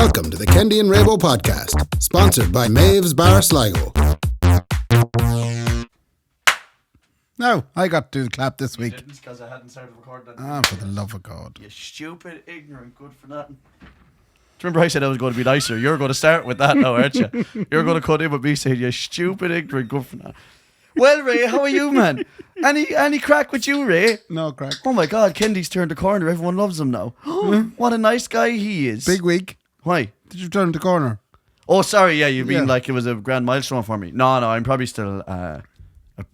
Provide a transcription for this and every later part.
Welcome to the Kendy and Raybo podcast, sponsored by Maeve's Bar Sligo. No, I got to do the clap this week. Didn't because I hadn't started recording that. Ah, for the love of God. You stupid, ignorant, good for nothing. Do you remember I said I was going to be nicer? You're going to start with that now, aren't you? You're going to cut in with me saying, you stupid, ignorant, good for nothing. Well, Ray, how are you, man? Any crack with you, Ray? No crack. Oh my God, Kendy's turned the corner. Everyone loves him now. What a nice guy he is. Big week. Why? Did you turn the corner? Oh, sorry. Yeah, you mean like it was a grand milestone for me? No, I'm probably still. I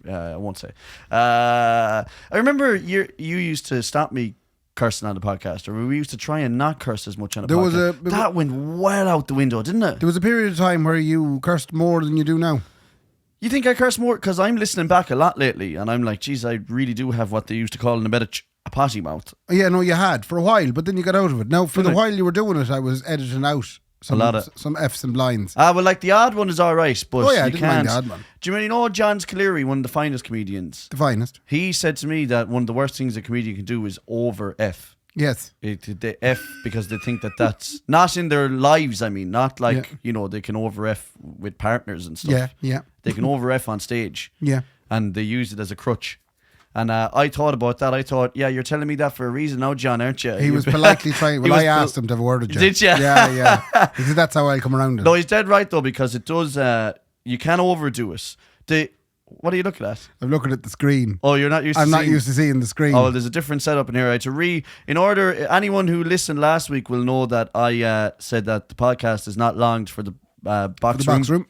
won't say. I remember you used to stop me cursing on the podcast, or we used to try and not curse as much on the podcast. That went well out the window, didn't it? There was a period of time where you cursed more than you do now. You think I curse more? Because I'm listening back a lot lately, and I'm like, geez, I really do have what they used to call in a bit of a potty mouth. Yeah, no, you had for a while, but then you got out of it. Now, for the while you were doing it, I was editing out some F's and blinds. Well, like the odd one is all right, but I you didn't can't. mind the odd one. Do you know John Scaliri, one of the finest comedians? The finest. He said to me that one of the worst things a comedian can do is over F. Yes. They F because they think that that's not in their lives. I mean, not like, they can over F with partners and stuff. Yeah. They can over F on stage. Yeah. And they use it as a crutch. And I thought about that. I thought, you're telling me that for a reason now, John, aren't you? He was politely trying. Well, I asked him to have a word with you. Did you? Yeah. He said that's how I'll come around it. No, he's dead right, though, because it does, you can overdo it. What are you looking at? I'm looking at the screen. Oh, you're not used to I'm not used to seeing the screen. Oh, well, there's a different setup in here. In order, anyone who listened last week will know that I said that the podcast is not longed for the box room.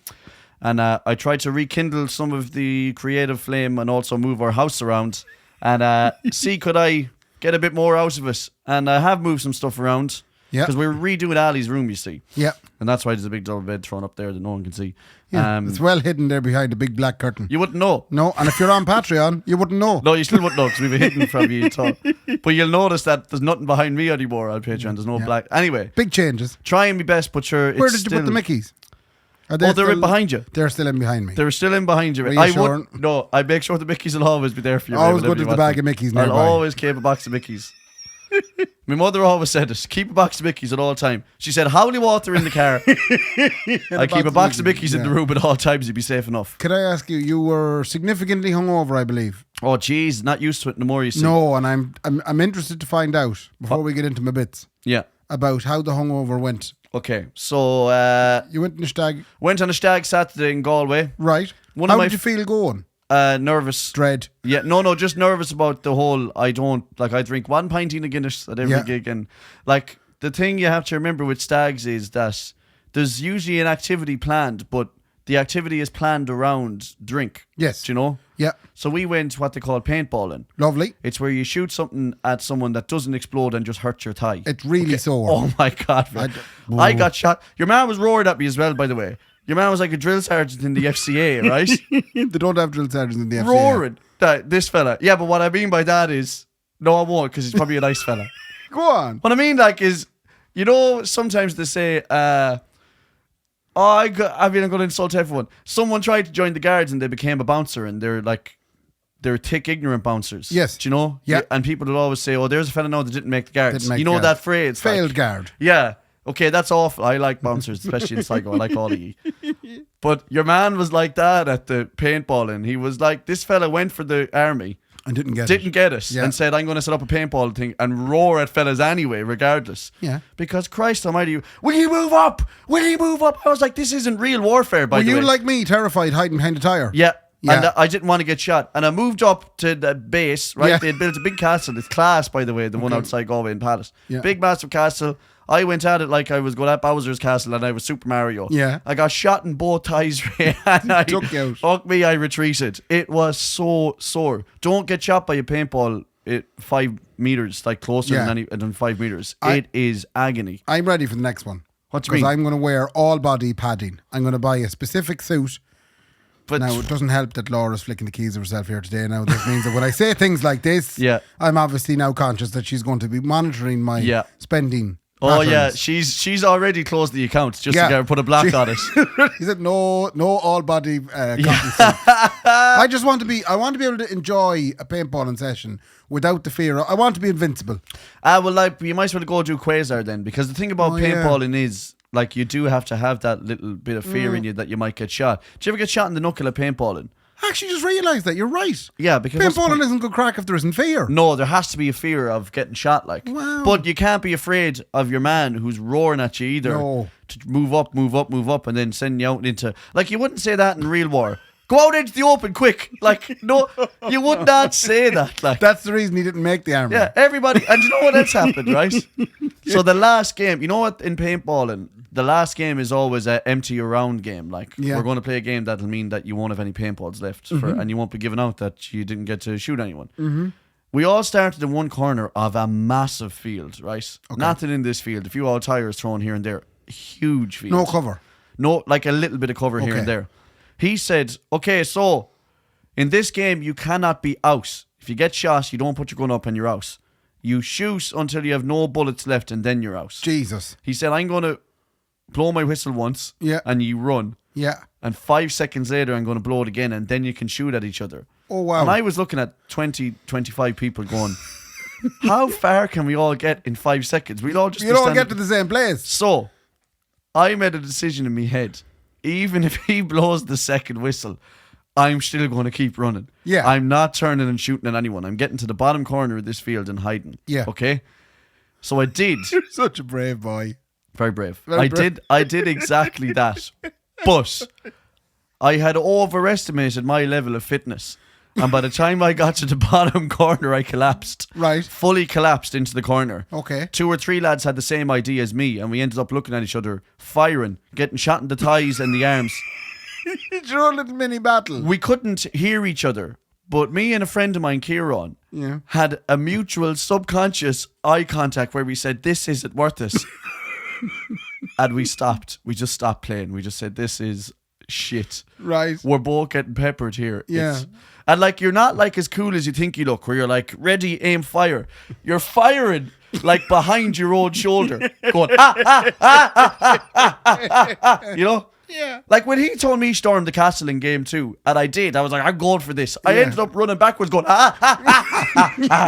And I tried to rekindle some of the creative flame and also move our house around and see could I get a bit more out of it. And I have moved some stuff around. Yeah. Because we're redoing Ali's room, you see. Yeah. And that's why there's a big double bed thrown up there that no one can see. Yeah. It's well hidden there behind a big black curtain. You wouldn't know. No, and if you're on Patreon, you wouldn't know. No, you still wouldn't know because we've been hidden from you at all. But you'll notice that there's nothing behind me anymore on Patreon. There's no black. Anyway. Big changes. Trying my best, but sure. Where did you put the Mickeys? They're in behind you. They're still in behind me. They're still in behind you. I make sure the Mickeys will always be there for you. Always go to the bag of Mickeys nearby. I'll always keep a box of Mickeys. My mother always said this: keep a box of Mickeys at all time. She said, holy water in the car. I keep a box of Mickeys in the room at all times. You'd be safe enough. Could I ask you? You were significantly hungover, I believe. Oh, geez, not used to it no more. You see? No, and I'm interested to find out before we get into my bits. Yeah. About how the hungover went. Okay, so you went on a stag. Went on a stag Saturday in Galway. Right. How did you feel going? Nervous. Dread. Yeah, no, just nervous about the whole. I drink 1 pint of Guinness at every gig, and like the thing you have to remember with stags is that there's usually an activity planned, but the activity is planned around drink. Yes. Do you know? Yeah. So we went what they call paintballing. Lovely. It's where you shoot something at someone that doesn't explode and just hurt your thigh. It's really sore. Oh my God. I got shot. Your man was roared at me as well, by the way. Your man was like a drill sergeant in the FCA, right? They don't have drill sergeants in the FCA. Roaring. This fella. Yeah, but what I mean by that is, no, I won't, because he's probably a nice fella. Go on. What I mean, is, sometimes they say, I'm going to insult everyone. Someone tried to join the guards and they became a bouncer, and they're thick, ignorant bouncers. Yes. Do you know? Yeah. And people will always say, there's a fella now that didn't make the guards. That phrase? Failed guard. Yeah. Okay, that's awful. I like bouncers, especially in Sligo. I like all of you. But your man was like that at the paintballing. He was like, this fella went for the army. And didn't get it. And said, I'm going to set up a paintball thing and roar at fellas anyway, regardless. Yeah. Because Christ almighty, will you move up? Will you move up? I was like, this isn't real warfare, by the way. Were you like me, terrified, hiding behind a tyre? Yeah. And I didn't want to get shot. And I moved up to the base, right? Yeah. They had built a big castle. It's class, by the way, the one outside Galway in Palace. Yeah. Big, massive castle. I went at it like I was going at Bowser's castle and I was Super Mario. Yeah. I got shot in both thighs. And took you out. Fuck me, I retreated. It was so sore. Don't get shot by a paintball at 5 meters, closer than 5 meters. It is agony. I'm ready for the next one. What do you mean? Because I'm going to wear all body padding. I'm going to buy a specific suit. But now, it doesn't help that Laura's flicking the keys of herself here today. Now, this means that when I say things like this, I'm obviously now conscious that she's going to be monitoring my spending. Oh yeah, she's already closed the account just to put a block on it. He said no all body cotton suit. I want to be able to enjoy a paintballing session without the fear. I want to be invincible. You might as well go do Quasar then, because the thing about paintballing is like you do have to have that little bit of fear in you that you might get shot. Did you ever get shot in the knuckle at paintballing? I actually just realised that. You're right. Yeah, because paintballing isn't good crack if there isn't fear. No, there has to be a fear of getting shot, like. Wow. But you can't be afraid of your man who's roaring at you either. No. To move up, and then send you out into... Like, you wouldn't say that in real war. Go out into the open, quick. Like, no, you would not say that. Like, that's the reason he didn't make the army. Yeah, everybody... And you know what else happened, right? So the last game... You know what, in paintballing... The last game is always an empty your round game. Like, we're going to play a game that'll mean that you won't have any paintballs left and you won't be given out that you didn't get to shoot anyone. Mm-hmm. We all started in one corner of a massive field, right? Okay. Nothing in this field. A few old tires thrown here and there. Huge field. No cover. No, like a little bit of cover here and there. He said, okay, so in this game, you cannot be out. If you get shot, you don't put your gun up and you're out. You shoot until you have no bullets left and then you're out. Jesus. He said, I'm going to blow my whistle once and you run. Yeah. And 5 seconds later, I'm going to blow it again and then you can shoot at each other. Oh, wow. And I was looking at 20, 25 people going, how far can we all get in 5 seconds? We'll all just you don't get to the same place. So, I made a decision in my head. Even if he blows the second whistle, I'm still going to keep running. Yeah. I'm not turning and shooting at anyone. I'm getting to the bottom corner of this field and hiding. Yeah. Okay? So I did. You're such a brave boy. Very brave. I did exactly that. But I had overestimated my level of fitness. And by the time I got to the bottom corner, I collapsed. Right. Fully collapsed into the corner. Okay. 2 or 3 lads had the same idea as me, and we ended up looking at each other, firing, getting shot in the thighs and the arms. It's your little mini battle. We couldn't hear each other, but me and a friend of mine, Kieran, had a mutual subconscious eye contact where we said, this isn't worth this. And we stopped. We just stopped playing. We just said, this is shit. Right. We're both getting peppered here. Yeah. And like, you're not like as cool as you think you look, where you're like, ready, aim, fire. You're firing like behind your own shoulder. Going, you know? Yeah. Like when he told me storm the castle in game 2, and I did, I was like, I'm going for this. I ended up running backwards going,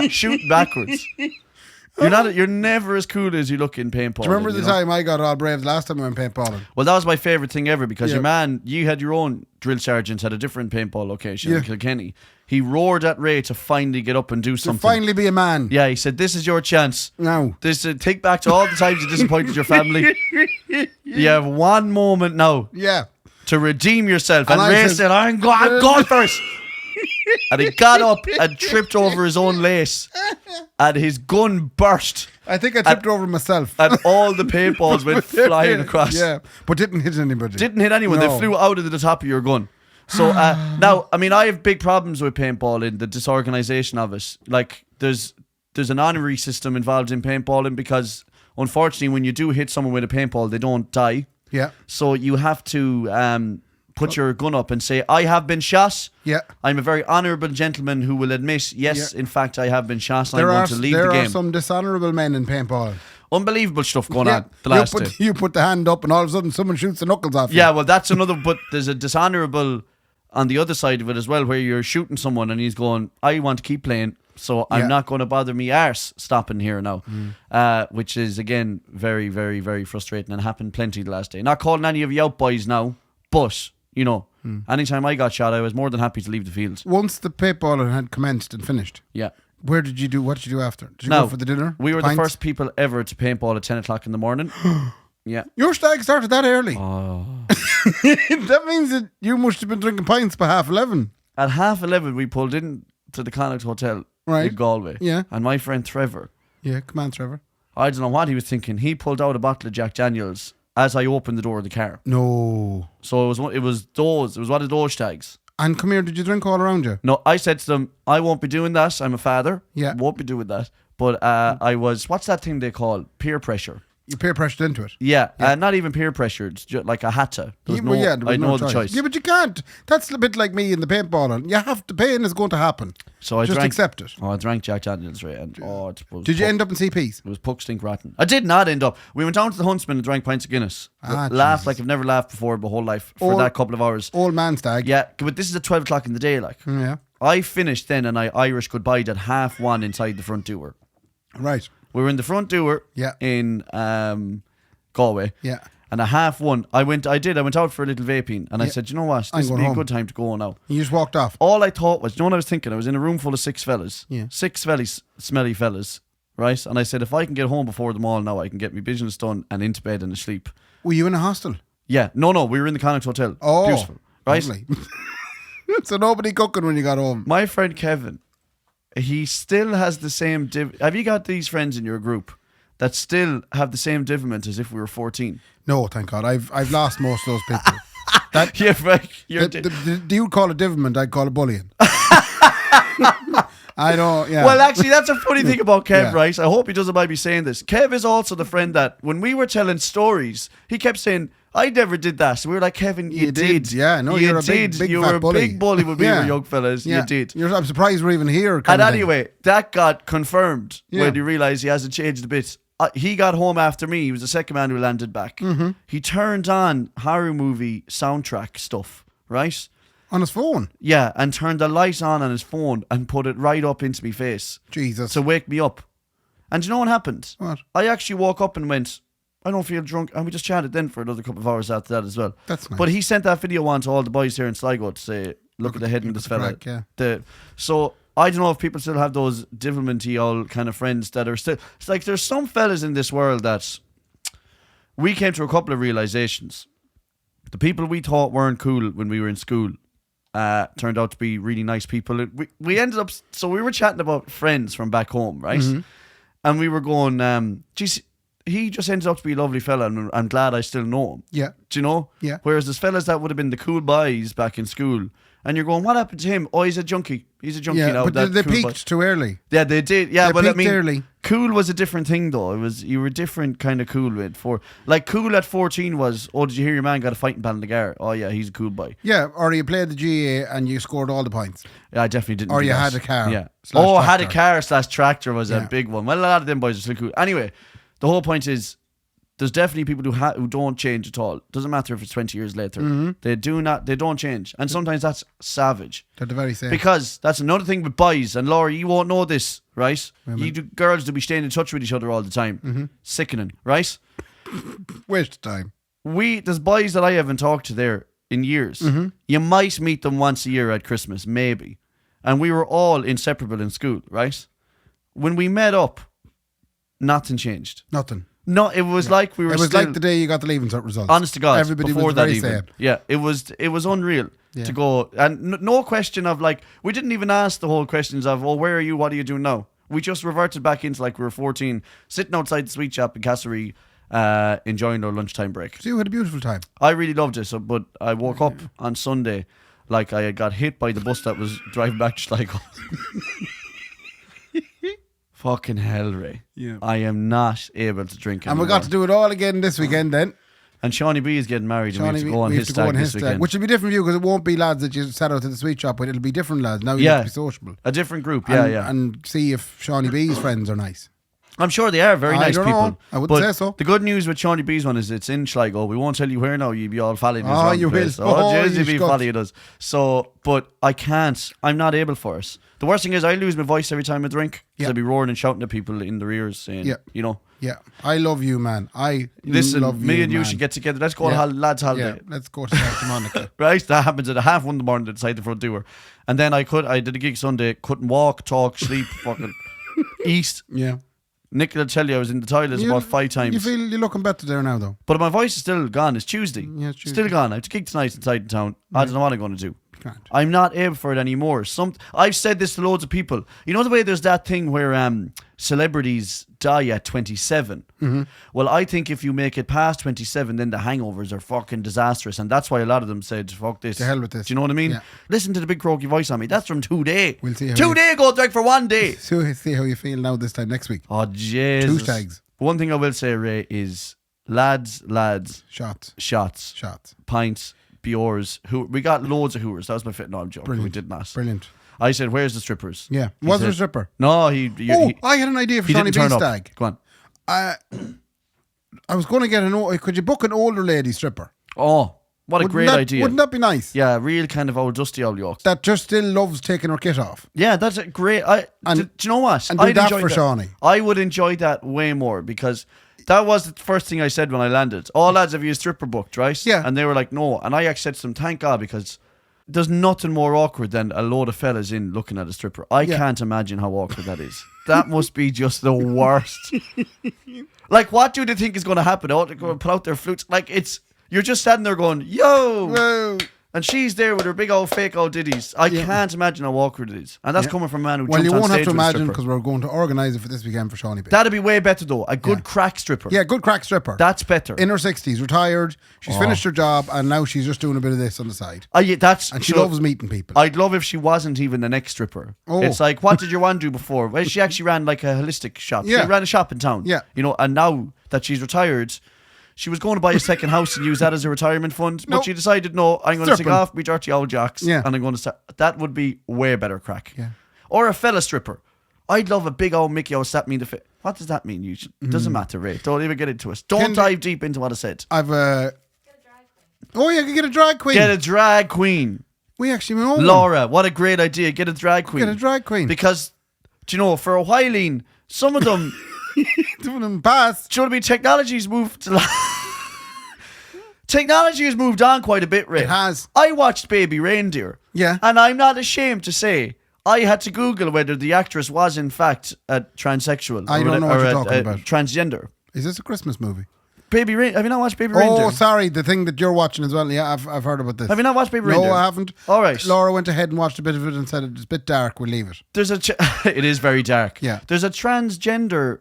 shooting backwards. You're never as cool as you look in paintball. Do you remember the time I got all brave the last time I went paintballing? Well, that was my favourite thing ever because your man, you had your own drill sergeant at a different paintball location in Kilkenny. He roared at Ray to finally get up and do something. To finally be a man. Yeah, he said, this is your chance. No. Think back to all the times you disappointed your family. You have one moment now to redeem yourself. And Ray said, I'm going first. And he got up and tripped over his own lace. And his gun burst. I think I tripped over myself. And all the paintballs went flying across. Yeah, but didn't hit anybody. Didn't hit anyone. No. They flew out of the top of your gun. So now, I mean, I have big problems with paintballing, the disorganization of it. Like, there's an honorary system involved in paintballing because, unfortunately, when you do hit someone with a paintball, they don't die. Yeah. So you have to put your gun up and say, I have been shot. Yeah. I'm a very honourable gentleman who will admit, yes, in fact, I have been shot and I'm going to leave the game. There are some dishonourable men in paintball. Unbelievable stuff going on the last day. You put the hand up and all of a sudden someone shoots the knuckles off you. Yeah, well, that's another, but there's a dishonourable on the other side of it as well, where you're shooting someone and he's going, I want to keep playing, so I'm not going to bother me arse stopping here now. Which is, again, very, very, very frustrating and happened plenty the last day. Not calling any of you out boys now, but, you know, anytime I got shot, I was more than happy to leave the field. Once the paintballing had commenced and finished. Yeah. What did you do after? Did you go for the dinner? We were the first people ever to paintball at 10 o'clock in the morning. Yeah. Your stag started that early. Oh. That means that you must have been drinking pints by 11:30. At 11:30, we pulled in to the Connacht Hotel in Galway. Yeah. And my friend Trevor. Yeah, come on, Trevor. I don't know what he was thinking. He pulled out a bottle of Jack Daniels as I opened the door of the car. No. So it was one of those stags. And come here, did you drink all around you? No, I said to them, I won't be doing that. I'm a father. Yeah. Won't be doing that. But I was, what's that thing they call? Peer pressure. You peer pressured into it. Yeah, not even peer pressured. Just like I had to. There was no choice. Yeah, but you can't. That's a bit like me in the paintballing. You have to. Pain is going to happen. So I just accept it. Oh, I drank Jack Daniels, right? And did you end up in CPs? It was puck stink rotten. I did not end up. We went down to the Huntsman and drank pints of Guinness. Laughed like I've never laughed before in my whole life for that couple of hours. Old man stag. Yeah, but this is at 12 o'clock in the day, like. Yeah. I finished then and I Irish goodbye at 1:30 inside the front door. Right. We were in the front door in Galway. Yeah. And a half one, I went out for a little vaping, and I said, you know what, this would be a good time to go now. You just walked off. All I thought was, you know what I was thinking? I was in a room full of 6 fellas. Yeah. 6 smelly fellas, right? And I said, if I can get home before them all now, I can get my business done and into bed and asleep. Were you in a hostel? Yeah. No, we were in the Connacht Hotel. Oh. Beautiful. Right? So nobody cooking when you got home. My friend Kevin, he still has the same... Have you got these friends in your group that still have the same devilment as if we were 14? No, thank God. I've lost most of those people. That, yeah, right. You call it devilment, I'd call it bullying. I don't, yeah. Well, actually, that's a funny thing about Kev, right? I hope he doesn't mind me saying this. Kev is also the friend that when we were telling stories, he kept saying, I never did that. So we were like, Kevin, you did. Yeah, no, you're a big you were a big bully when we were young fellas. Yeah. You did. I'm surprised we're even here. And anyway, that got confirmed when you realise he hasn't changed a bit. He got home after me. He was the second man who landed back. Mm-hmm. He turned on horror movie soundtrack stuff, right? On his phone? Yeah, and turned the light on his phone and put it right up into my face. Jesus. To wake me up. And do you know what happened? What? I actually woke up and went, I don't feel drunk. And we just chatted then for another couple of hours after that as well. That's nice. But he sent that video on to all the boys here in Sligo to say, look at the head of this fella. Crack, yeah. So I don't know if people still have those devilment-y all kind of friends that are still... It's like there's some fellas in this world that... We came to a couple of realizations. The people we thought weren't cool when we were in school turned out to be really nice people. We ended up... So we were chatting about friends from back home, right? Mm-hmm. And we were going, geez, he just ended up to be a lovely fella and I'm glad I still know him. Yeah. Do you know? Yeah. Whereas there's fellas that would have been the cool boys back in school. And you're going, what happened to him? Oh, he's a junkie. He's a junkie now. But they peaked too early. Yeah, they did. Yeah, but I mean, early. Cool was a different thing though. You were different kind of cool with like cool at 14 was, oh, did you hear your man got a fighting battle in the gar? Oh yeah, he's a cool boy. Yeah, or you played the GA and you scored all the points. Yeah, I definitely didn't. Or you had a car. Yeah. Oh, had a car / tractor was a big one. Well, a lot of them boys are still cool. Anyway, the whole point is, there's definitely people who don't change at all. Doesn't matter if it's 20 years later. Mm-hmm. They don't change. And sometimes that's savage. They're the very same. Because that's another thing with boys. And Laura, you won't know this, right? Girls do be staying in touch with each other all the time. Mm-hmm. Sickening, right? Waste time. There's boys that I haven't talked to there in years. Mm-hmm. You might meet them once a year at Christmas, maybe. And we were all inseparable in school, right? When we met up, nothing changed. Nothing. No, it was like we were. It was like the day you got the leaving cert results. Honest to God, everybody before was that very even. same. Yeah, it was unreal to go, and no question of like we didn't even ask the whole questions of, oh, where are you? What are you doing now? We just reverted back into like we were 14, sitting outside the sweet shop in Castlereagh, enjoying our lunchtime break. So you had a beautiful time. I really loved it. But I woke up on Sunday like I got hit by the bus that was driving back to Sligo. Fucking hell, Ray. Yeah. I am not able to drink anymore. And we got to do it all again this weekend then. And Shawnee B is getting married and we have to go on his stag this weekend. Which will be different for you because it won't be lads that you sat out to the sweet shop with. It'll be different lads. Now you have to be sociable. A different group, yeah. And see if Shawnee B's friends are nice. I'm sure they are very nice people. Know. I wouldn't say so. The good news with Shawnee B's one is it's in Sligo. We won't tell you where now. You'll be all following us. Oh, you will. You'll be following us. So, but I can't. I'm not able for it. The worst thing is I lose my voice every time I drink. Because I'll be roaring and shouting at people in their ears saying, you know. Yeah. I love you, man. Listen, love you, me and you man. should get together. Let's go on lads holiday. Yeah, let's go to Santa Monica. Right? That happens at 1:30 in the morning inside the front door. And then I did a gig Sunday, couldn't walk, talk, sleep, fucking eat. Yeah. Nick will tell you I was in the toilets about 5 times. You feel you're looking better there now though. But my voice is still gone. It's Tuesday. Yeah, it's Tuesday. Still gone. I have to gig tonight inside town. Yeah. I don't know what I'm going to do. Can't. I'm not able for it anymore. I've said this to loads of people. You know the way there's that thing where celebrities die at 27? Mm-hmm. Well, I think if you make it past 27, then the hangovers are fucking disastrous. And that's why a lot of them said, fuck this. To hell with this. Do you know what I mean? Yeah. Listen to the big croaky voice on me. That's from 2 days. We'll see how 2 days go direct for 1 day. So see how you feel now this time next week. Oh, Jesus. 2 stags. One thing I will say, Ray, is lads. Shots. Pints. Biors. We got loads of hooers. That was my fit. No, I'm joking. Brilliant. We did not. Brilliant. I said, where's the strippers? Yeah. Was there a stripper? No, I had an idea for Shawnee B stag. Go on. I was going to get could you book an older lady stripper? Oh, what a great idea. Wouldn't that be nice? Yeah, real kind of old dusty old Yorks. That just still loves taking her kit off. Yeah, that's a great... do you know what? And do that for Shawnee. I would enjoy that way more because That was the first thing I said when I landed. All lads, have you a stripper booked, right? Yeah. And they were like, no. And I actually said to them, thank God, because there's nothing more awkward than a load of fellas in looking at a stripper. I can't imagine how awkward that is. That must be just the worst. Like, what do they think is going to happen? Oh, they're going to put out their flutes. Like, you're just standing there going, yo! Whoa. And she's there with her big old fake old ditties. I can't imagine how awkward it is. And that's coming from a man who jumped on stage. Well, you won't have to with imagine because we're going to organise it for this weekend for Shawnee Bay. That'd be way better though. A good crack stripper. Yeah, good crack stripper. That's better. In her 60s, retired. She's finished her job and now she's just doing a bit of this on the side. And she loves meeting people. I'd love if she wasn't even the next stripper. Oh. It's like, what did your one do before? Well, she actually ran like a holistic shop. Yeah. She ran a shop in town. Yeah. You know, and now that she's retired, she was going to buy a second house and use that as a retirement fund, but she decided, no, I'm going to take off my dirty old jocks and I'm going to start. That would be way better crack. Yeah. Or a fella stripper. I'd love a big old Mickey O slap me in the face. What does that mean? Doesn't matter, Ray. Don't even get into it. Don't dive deep into what I said. I've Oh yeah, you can get a drag queen. Get a drag queen. We actually know Laura, what a great idea. Get a drag queen. Get a drag queen. Because, do you know, for a while, some of them some of them pass. Should be technology's moved Technology has moved on quite a bit, Ray. It has. I watched Baby Reindeer. Yeah. And I'm not ashamed to say I had to Google whether the actress was in fact a transsexual. I don't know what you're talking about. Transgender. Is this a Christmas movie? Baby Reindeer. Have you not watched Baby Reindeer? Oh, sorry. The thing that you're watching as well. Yeah, I've heard about this. Have you not watched Baby Reindeer? No, I haven't. All right. Laura went ahead and watched a bit of it and said it's a bit dark. We'll leave it. There's it is very dark. Yeah. There's a transgender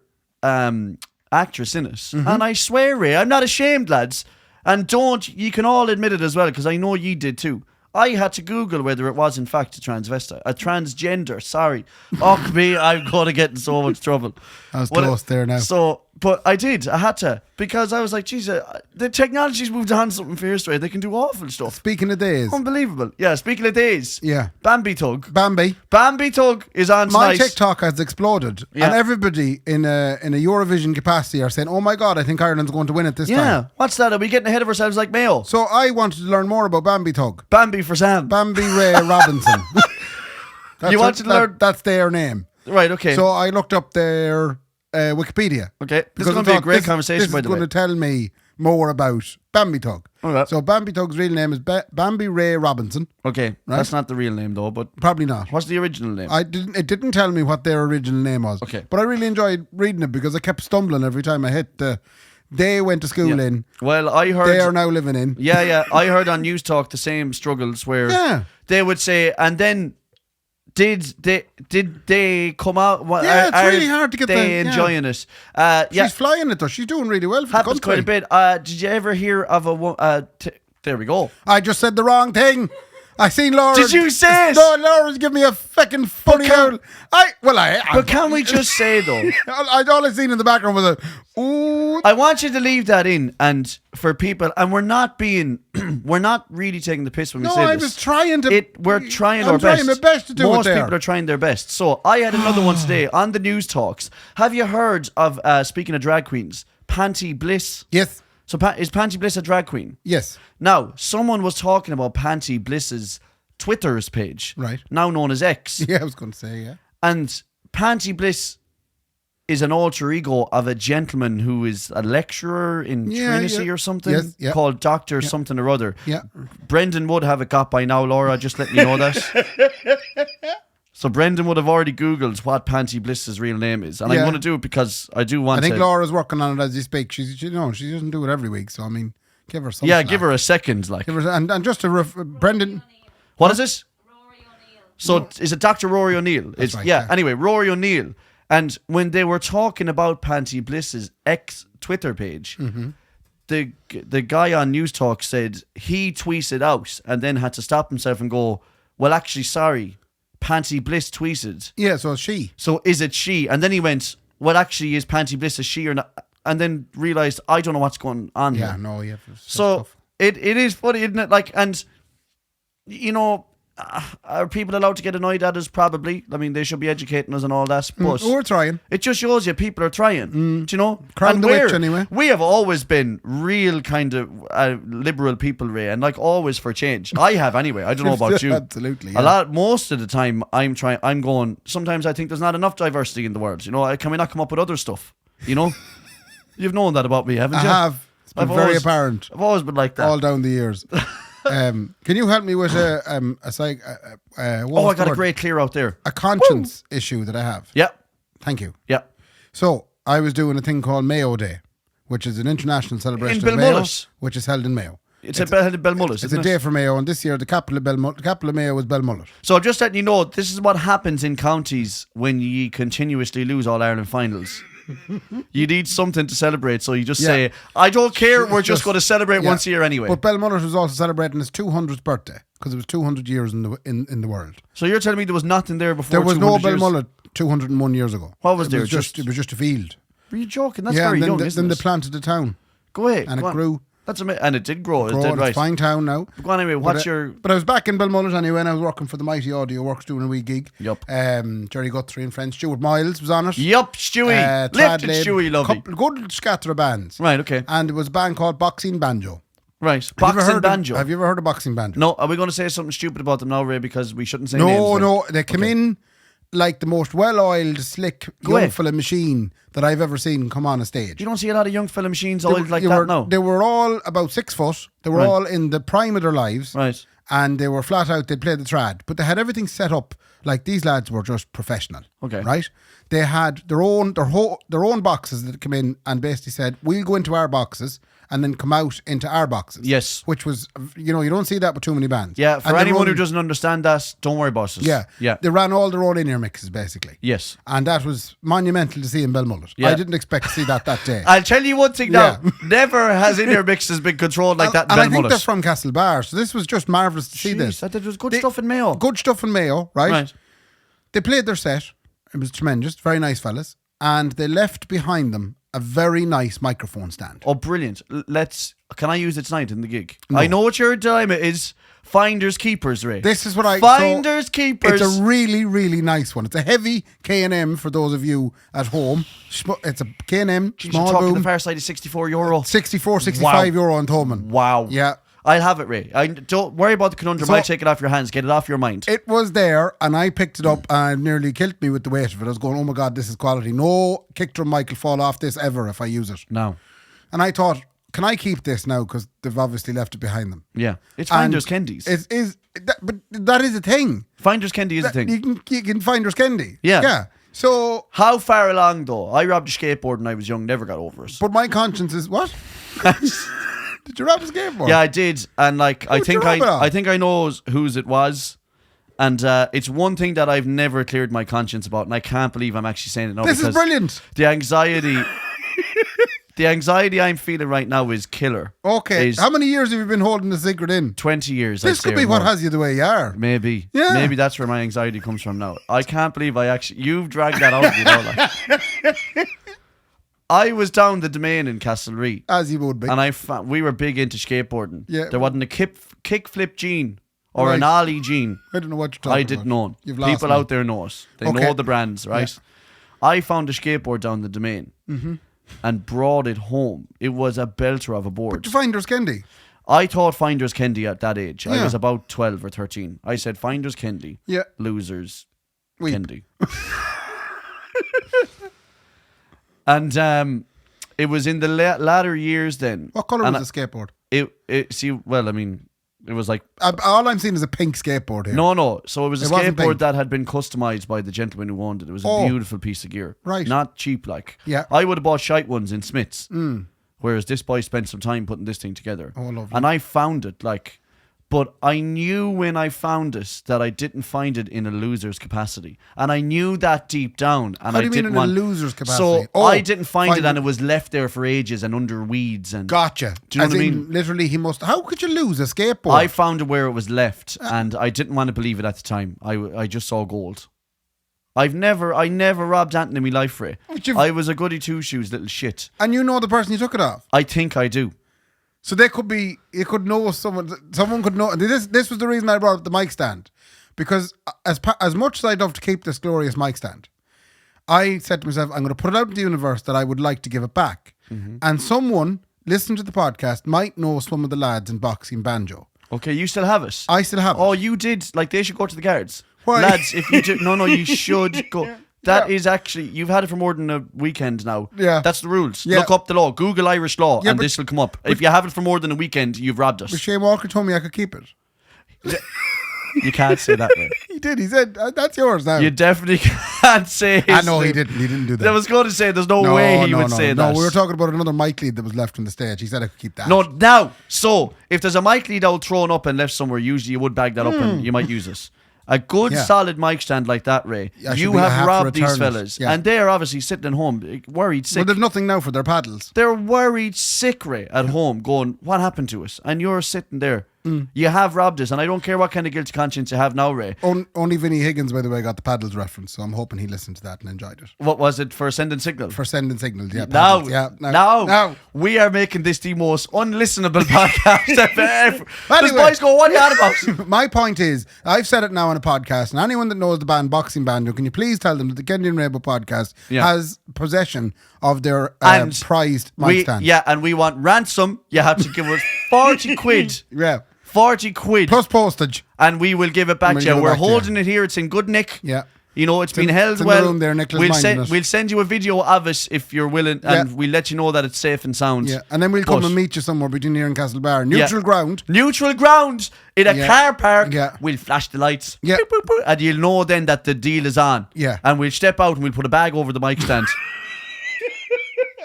actress in it. And I swear, Ray, I'm not ashamed, lads. And you can all admit it as well, because I know you did too. I had to Google whether it was in fact a transgender, sorry. Oh, me, I'm going to get in so much trouble. I was close there now. But I had to, because I was like, geez, the technology's moved on something fierce, right? They can do awful stuff. Speaking of days. Unbelievable. Yeah, speaking of days. Yeah. Bambie Tug. Bambie Tug is on My tonight. TikTok has exploded. Yeah. And everybody in a Eurovision capacity are saying, oh my God, I think Ireland's going to win it this time. Yeah. What's that? Are we getting ahead of ourselves like Mayo? So I wanted to learn more about Bambie Tug. Bambie for Sam. Bambie Ray Robinson. You wanted to learn? That's their name. Right, okay. So I looked up their Wikipedia. Okay. This is going to be a great conversation, by the way. This is going to tell me more about Bambie Tug. Okay. So Bambie Tug's real name is Bambie Ray Robinson. Okay. Right? That's not the real name though, but probably not. What's the original name? It didn't tell me what their original name was. Okay. But I really enjoyed reading it because I kept stumbling every time I hit the they went to school in. Well, I heard they are now living in. Yeah. I heard on News Talk the same struggles where they would say, and then did they come out? Yeah, it's really hard to get they enjoying it. She's flying it though. She's doing really well for happens the country. Quite a bit. Did you ever hear of a there we go. I just said the wrong thing. I seen Laura. Did you say it? No, Laura's giving me a fucking funny owl. But can we just say though? All I seen in the background was a ooh. I want you to leave that in, and for people, and we're not really taking the piss when we say this. No, I was trying to. We're trying our best. I'm trying my best to do Most it there. people are trying their best. So I had another one today on the News Talks. Have you heard of, speaking of drag queens, Panty Bliss? Yes. So is Panty Bliss a drag queen? Yes. Now, someone was talking about Panty Bliss's Twitter's page. Right. Now known as X. Yeah, I was going to say, yeah. And Panty Bliss is an alter ego of a gentleman who is a lecturer in Trinity or something called Dr. something or other. Yeah. Brendan would have it got by now, Laura, just let me know that. So Brendan would have already Googled what Panty Bliss's real name is. And I'm going to do it because I do want to. I think Laura's working on it as you speak. She doesn't do it every week. So, I mean, give her some slack. Give her a second. And just to Brendan. What is this? Rory O'Neill. So is it Dr. Rory O'Neill? That's right, Anyway, Rory O'Neill. And when they were talking about Panty Bliss's ex Twitter page, the guy on News Talk said he tweeted out and then had to stop himself and go, well, actually, sorry. Panty Bliss tweeted. Yeah, so it's she. So is it she? And then he went, well, actually, is Panty Bliss a she or not? And then realised, I don't know what's going on here. Yeah, no, yeah. So it is funny, isn't it? Like, and, you know, are people allowed to get annoyed at us? Probably. I mean, they should be educating us and all that. But we're trying. It just shows you people are trying. Do you know? Crown the witch, anyway. We have always been real kind of liberal people, Ray, and like always for change. I have anyway. I don't know about you. Absolutely. Yeah. Most of the time, I'm going. Sometimes I think there's not enough diversity in the world. You know, can we not come up with other stuff? You know. You've known that about me, haven't you? I have. It's been very apparent. I've always been like that. All down the years. Can you help me with I got a great clear out there. A conscience issue that I have. Yeah. Thank you. Yeah. So I was doing a thing called Mayo Day, which is an international celebration of Mayo, which is held in Mayo. It's held in Belmullet. It's a day for Mayo, and this year the capital of Mayo was Belmullet. So just letting you know, this is what happens in counties when you continuously lose All Ireland finals. You need something to celebrate, so you just say, I don't care, we're just going to celebrate once a year anyway. But Belmullet was also celebrating his 200th birthday, because it was 200 years in the world. So you're telling me there was nothing there before? There was no Belmullet 201 years ago. What was there? It was just a field. Are you joking? That's very young, isn't it? Then they planted a town. Go ahead. And it grew. That's amazing. And it did grow. It's a fine town now. Go on anyway, But I was back in Belmullet anyway, and I was working for the Mighty Audio Works doing a wee gig. Yup. Jerry Guthrie and friends. Stuart Miles was on it. Yup, Stewie. Lifted Stewie, lovely. Good scatter of bands. Right, okay. And it was a band called Boxing Banjo. Right. Boxing Banjo. Have you ever heard of Boxing Banjo? No. Are we going to say something stupid about them now, Ray, because we shouldn't say names? No. They come in like the most well-oiled, slick, young fella machine that I've ever seen come on a stage. You don't see a lot of young fella machines oiled like that now. They were all about 6 foot. They were all in the prime of their lives. Right. And they were flat out, they'd play the trad. But they had everything set up like these lads were just professional. Okay. Right? They had their own boxes that come in and basically said, we'll go into our boxes and then come out into our boxes. Yes. Which was, you don't see that with too many bands. Yeah, for anyone who doesn't understand that, don't worry about it. Yeah. They ran all their own in-ear mixes, basically. Yes. And that was monumental to see in Belmullet. Yeah. I didn't expect to see that day. I'll tell you one thing now. Never has in-ear mixes been controlled like that in Belmullet. And I think they're from Castlebar, so this was just marvellous to see this. There was good stuff in Mayo. Good stuff in Mayo, right? They played their set. It was tremendous. Very nice fellas. And they left behind them a very nice microphone stand. Oh, brilliant. Can I use it tonight in the gig? No. I know what your dilemma is. Finders keepers, Ray. This is what Finders keepers. It's a really, really nice one. It's a heavy K&M for those of you at home. It's a K&M, small you're talking boom. the far side is €64. 64, 65 euro on Thoman. Wow. Yeah. I'll have it, Ray. Don't worry about the conundrum. I'll take it off your hands. Get it off your mind. It was there, and I picked it up, and it nearly killed me with the weight of it. I was going, oh my God, this is quality. No kick drum mic will fall off this ever if I use it. No. And I thought, can I keep this now? Because they've obviously left it behind them. Yeah. It's Finders Kendy's. But that is a thing. Finders Kendy is a thing. You can Finders Kendy. Yeah. Yeah. So. How far along, though? I robbed a skateboard when I was young, never got over it. But my conscience is, what? Did you rob a skateboard? Yeah, I did, and I think I know whose it was, and it's one thing that I've never cleared my conscience about, and I can't believe I'm actually saying it now. This is brilliant. The anxiety I'm feeling right now is killer. Okay, how many years have you been holding the secret in? 20 years. This could be what has you the way you are. Maybe. Yeah. Maybe that's where my anxiety comes from now. I can't believe you've dragged that out. I was down the domain in Castlereagh. As you would be. And we were big into skateboarding. Yeah. There wasn't a kick flip gene or an ollie gene. I don't know what you're talking about. I didn't know. People out there know it. They know the brands, right? Yeah. I found a skateboard down the domain and brought it home. It was a belter of a board. But Finders Kendy. I thought Finders Kendy at that age. I was about 12 or 13. I said Finders Kendy. Yeah. Losers. Kendy. And it was in the latter years then. What colour was the skateboard? It was like... all I'm seeing is a pink skateboard here. No. So it was a skateboard that had been customised by the gentleman who owned it. It was a beautiful piece of gear. Right. Not cheap like. Yeah. I would have bought shite ones in Smith's. Whereas this boy spent some time putting this thing together. Oh, lovely. And I found it but I knew when I found it that I didn't find it in a loser's capacity. And I knew that deep down. And How do you mean in a loser's capacity? So I didn't find it and it was left there for ages and under weeds. And gotcha. Do you know what I mean? Literally, how could you lose a skateboard? I found it where it was left and I didn't want to believe it at the time. I just saw gold. I never robbed Anthony in my life, Ray. I was a goody two-shoes little shit. And you know the person you took it off? I think I do. So you could know someone could know. This was the reason I brought up the mic stand. Because as much as I'd love to keep this glorious mic stand, I said to myself, I'm going to put it out in the universe that I would like to give it back. And someone listening to the podcast might know some of the lads in Boxing Banjo. Okay, you still have it? I still have it. Oh, you did? Like, they should go to the guards. Why? Lads, if you do... No, you should go... That is actually, you've had it for more than a weekend now. Yeah. That's the rules. Yeah. Look up the law. Google Irish law and this will come up. If you have it for more than a weekend, you've robbed us. But Shane Walker told me I could keep it. You can't say that, man. He did. He said, that's yours now. You definitely can't say his I know name. he didn't. He didn't do that. I was going to say, there's no way he would say that. No, we were talking about another mic lead that was left on the stage. He said I could keep that. No, now. So, if there's a mic lead out thrown up and left somewhere, usually you would bag that up and you might use this. A good solid mic stand like that, Ray. You have robbed these fellas. Yeah. And they're obviously sitting at home, worried sick. Well, they've nothing now for their paddles. They're worried sick, Ray, at home, going, what happened to us? And you're sitting there. You have robbed us, and I don't care what kind of guilty conscience you have now, Ray. Only Vinnie Higgins, by the way, got the paddles reference, so I'm hoping he listened to that and enjoed it. What was it for sending signal? For sending signals, yeah. Paddles, Now, we are making this the most unlistenable podcast ever. Anyway, This boys go, what are you on about? My point is, I've said it now on a podcast, and anyone that knows the band Boxing Banjo, can you please tell them that the Kendy and Raybo podcast has possession of their prized mic stand. Yeah, and we want ransom. You have to give us 40 quid. Yeah. 40 quid. Plus postage. And we will give it back to you. We're holding it here. It's in good nick. Yeah. You know, it's been held in well. The room there, we'll send you a video of it if you're willing, and we'll let you know that it's safe and sound. Yeah, and then we'll come and meet you somewhere between here and Castlebar. Neutral ground. Neutral ground in a car park. Yeah. We'll flash the lights. Yeah. Boop, boop, boop, and you'll know then that the deal is on. Yeah. And we'll step out and we'll put a bag over the mic stand.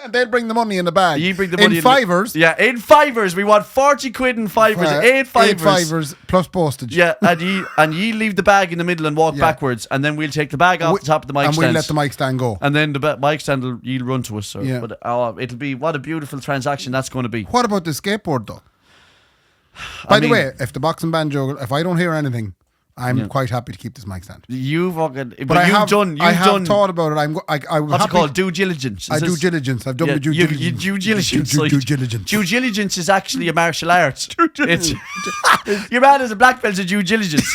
And they'll bring the money in the bag. You bring the money in fivers. In fivers. We want 40 quid in fivers. 8 fivers. 8 fivers plus postage. Yeah, and you leave the bag in the middle and walk backwards, and then we'll take the bag off the top of the mic stand. And we'll let the mic stand go. And then the mic stand you'll run to us. But it'll be, what a beautiful transaction that's going to be. What about the skateboard though? By the way, if the Boxing Banjo, if I don't hear anything, I'm quite happy to keep this mic stand. You fucking, I have thought about it. I what's it called? Due diligence. Due diligence. I've done my due diligence. Due diligence. Due diligence. Due diligence is actually a martial art. Your man is a black belt in due diligence.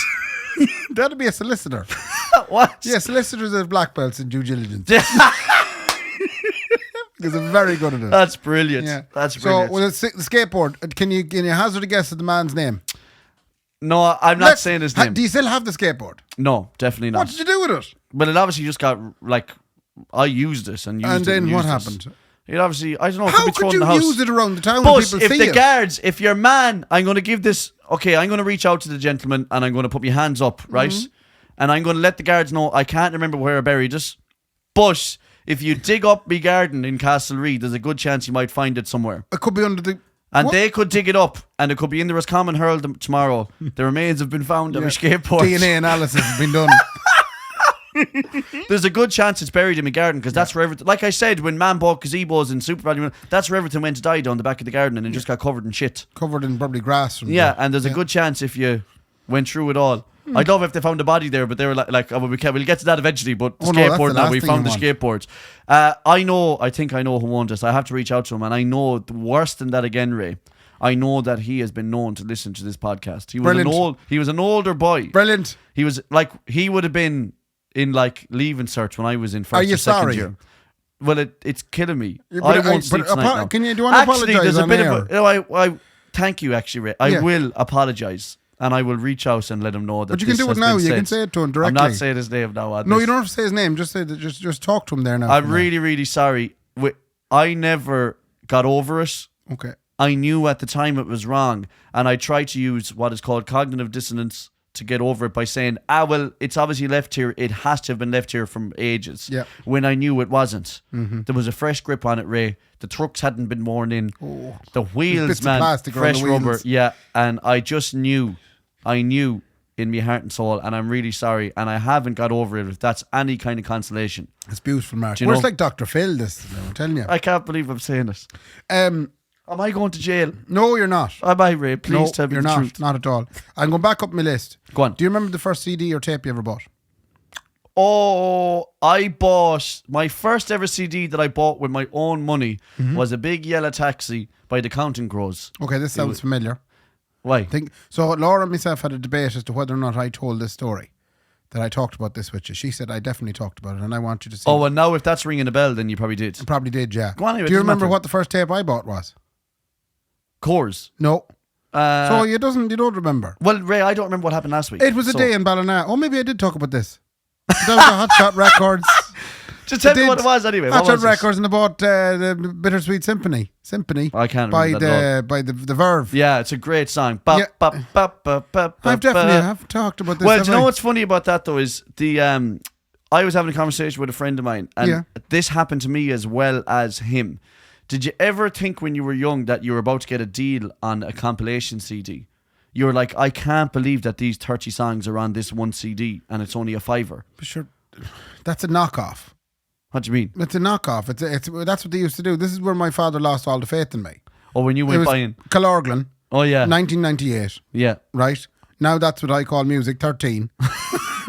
That'd be a solicitor. What? Yeah, solicitors have black belts in due diligence. Because I'm very good at it. That's brilliant. Yeah. That's brilliant. So, with the skateboard, can you hazard a guess at the man's name? No, I'm not saying his name. Do you still have the skateboard? No, definitely not. What did you do with it? Well, it obviously just got, I used this and used it. And then what happened? It obviously, I don't know, how could you use it around the town when people see it? Guards, if your man, I'm going to give this, okay, I'm going to reach out to the gentleman and I'm going to put my hands up, right? Mm-hmm. And I'm going to let the guards know I can't remember where I buried it. But if you dig up my garden in Castlereagh, there's a good chance you might find it somewhere. It could be under the... And they could dig it up, and it could be in the Roscommon Herald tomorrow. The remains have been found on a skateboard. DNA analysis has been done. There's a good chance it's buried in my garden, because that's where everything... Like I said, when man bought gazebos in Super Value, that's where everything went to die down the back of the garden, and it just got covered in shit. Covered in probably grass. And there's a good chance if you went through it all. I'd love if they found a body there, but they were like we'll get to that eventually, but the skateboard now, we found the skateboards. I think I know who owned this. I have to reach out to him, and I know worse than that again, Ray. I know that he has been known to listen to this podcast. He was an older boy. Brilliant. He was he would have been in Leaving Cert when I was in first or second year. Well, it's killing me. I won't sleep tonight now. Do you want to apologise? There's a bit of I thank you, actually, Ray. I will apologise. And I will reach out and let him know that. But you can do it now. You can say it to him directly. I'm not saying his name now. No, you don't have to say his name. Just say that. Just talk to him there now. I'm really, really sorry. I never got over it. Okay. I knew at the time it was wrong, and I tried to use what is called cognitive dissonance to get over it by saying, well, it's obviously left here. It has to have been left here from ages. Yeah. When I knew it wasn't. Mm-hmm. There was a fresh grip on it, Ray. The trucks hadn't been worn in. Oh. The wheels, man, fresh rubber. Yeah, and I just knew. I knew in my heart and soul, and I'm really sorry, and I haven't got over it, if that's any kind of consolation. It's beautiful, Mark. It's like Dr. Phil, this, I'm telling you. I can't believe I'm saying it. Am I going to jail? No, you're not. Am I, Ray? Please tell me the truth. Not at all. I'm going back up my list. Go on. Do you remember the first CD or tape you ever bought? Oh, I bought... My first ever CD that I bought with my own money was a Big Yellow Taxi by the Counting Crows. Okay, this sounds familiar. Why? So Laura and myself had a debate as to whether or not I told this story, that I talked about this with you. She said I definitely talked about it, and I want you to see. Oh, and now if that's ringing a bell, then you probably did. I probably did, yeah. Go on, anyway, do you remember what the first tape I bought was? Coors. No. So you don't remember? Well, Ray, I don't remember what happened last week. It was a day in Ballina. Oh, maybe I did talk about this. That was the Hot Shot Records. Just tell me what it was anyway. Hot Shot Records and about the Bittersweet Symphony. I can't remember by the Verve. Yeah, it's a great song. I've definitely talked about this. Well, do you know what's funny about that though is I was having a conversation with a friend of mine, and this happened to me as well as him. Did you ever think when you were young that you were about to get a deal on a compilation CD? You were like, I can't believe that these 30 songs are on this one CD and it's only a $5. But sure, that's a knockoff. What do you mean? It's a knockoff. It's that's what they used to do. This is where my father lost all the faith in me. Oh, when you went buying Calorglan. Oh yeah, 1998. Yeah, right. Now that's what I call music 13.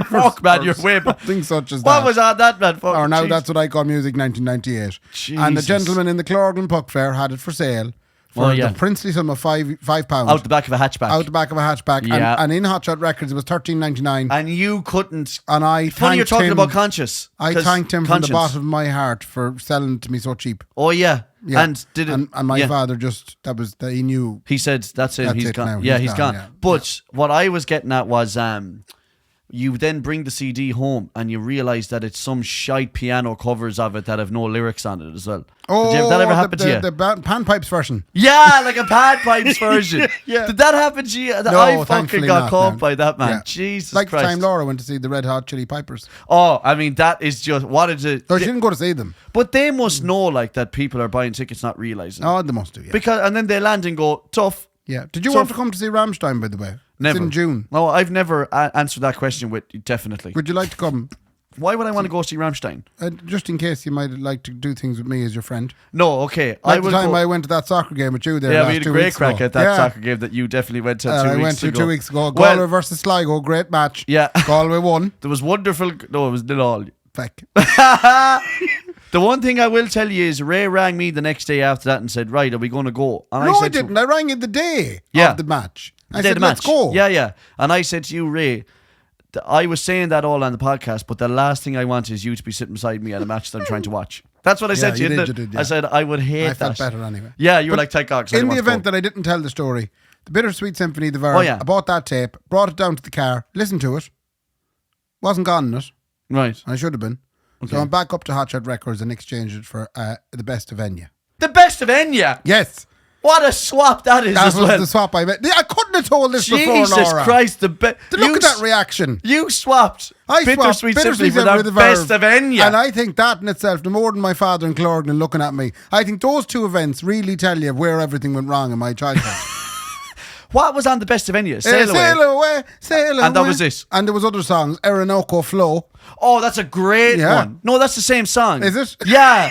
Fuck man, you're way back. Things such as what that. was on that man? Or now that's what I call music 1998. Jesus. And the gentleman in the Calorglan Puck Fair had it for sale for the princely sum of £5. Out the back of a hatchback. Out the back of a hatchback. Yeah. And in Hot Shot Records it was $13.99. And you couldn't. And I funny you're talking about Conscious. I thanked him from the bottom of my heart for selling it to me so cheap. Oh yeah. Yeah. And did it? And my father just he knew. He said that's it. He's gone. Now. Yeah, he's gone. Yeah. But what I was getting at was you then bring the CD home and you realise that it's some shite piano covers of it that have no lyrics on it as well. Oh, did that ever happen to you? The panpipes version. Yeah, like a panpipes version. Yeah. Did that happen to you? No, I fucking got caught by that, man. Yeah. Jesus like Christ. Like the time Laura went to see the Red Hot Chili Pipers. Oh, I mean, that is just, what is it? No, she didn't go to see them. But they must know, like, that people are buying tickets not realising. Oh, they must do, yeah. And then they land and go, tough. Yeah. Did you want to come to see Rammstein, by the way? Never. It's in June. No, I've never answered that question with definitely. Would you like to come? Why would I want to go see Rammstein? Just in case you might like to do things with me as your friend. No, okay. Like the time I went to that soccer game with you there. Yeah, we had a great crack at that soccer game that you definitely went to 2 weeks ago. I went to 2 weeks ago. Galway versus Sligo, great match. Yeah. Galway won. There was wonderful. No, it was nil all. Feck. The one thing I will tell you is Ray rang me the next day after that and said, right, are we going to go? And I didn't. I rang you the day of the match. I said, let's go. Yeah. And I said to you, Ray, I was saying that all on the podcast, but the last thing I want is you to be sitting beside me at a match that I'm trying to watch. That's what I said to you. You did, yeah. I said, I would hate that. I felt better anyway. Yeah, you were like, thank God. In the event that I didn't tell the story, the Bittersweet Symphony, the Verve, I bought that tape, brought it down to the car, listened to it, wasn't gone in it. Right. I should have been. Okay. So I'm back up to Hot Shot Records and exchanged it for the best of Enya. The best of Enya? Yes. What a swap that is. That was the swap I made. I couldn't have told this before, Laura. Jesus Christ. Look at that reaction. You swapped Bittersweet Symphony for the best of Enya. And I think that in itself, no more than my father and Calorglan looking at me, I think those two events really tell you where everything went wrong in my childhood. What was on the best of Enya? Sail Away. And that was it. And there was other songs. Orinoco Flow. Oh, that's a great one. No, that's the same song. Is it? Yeah.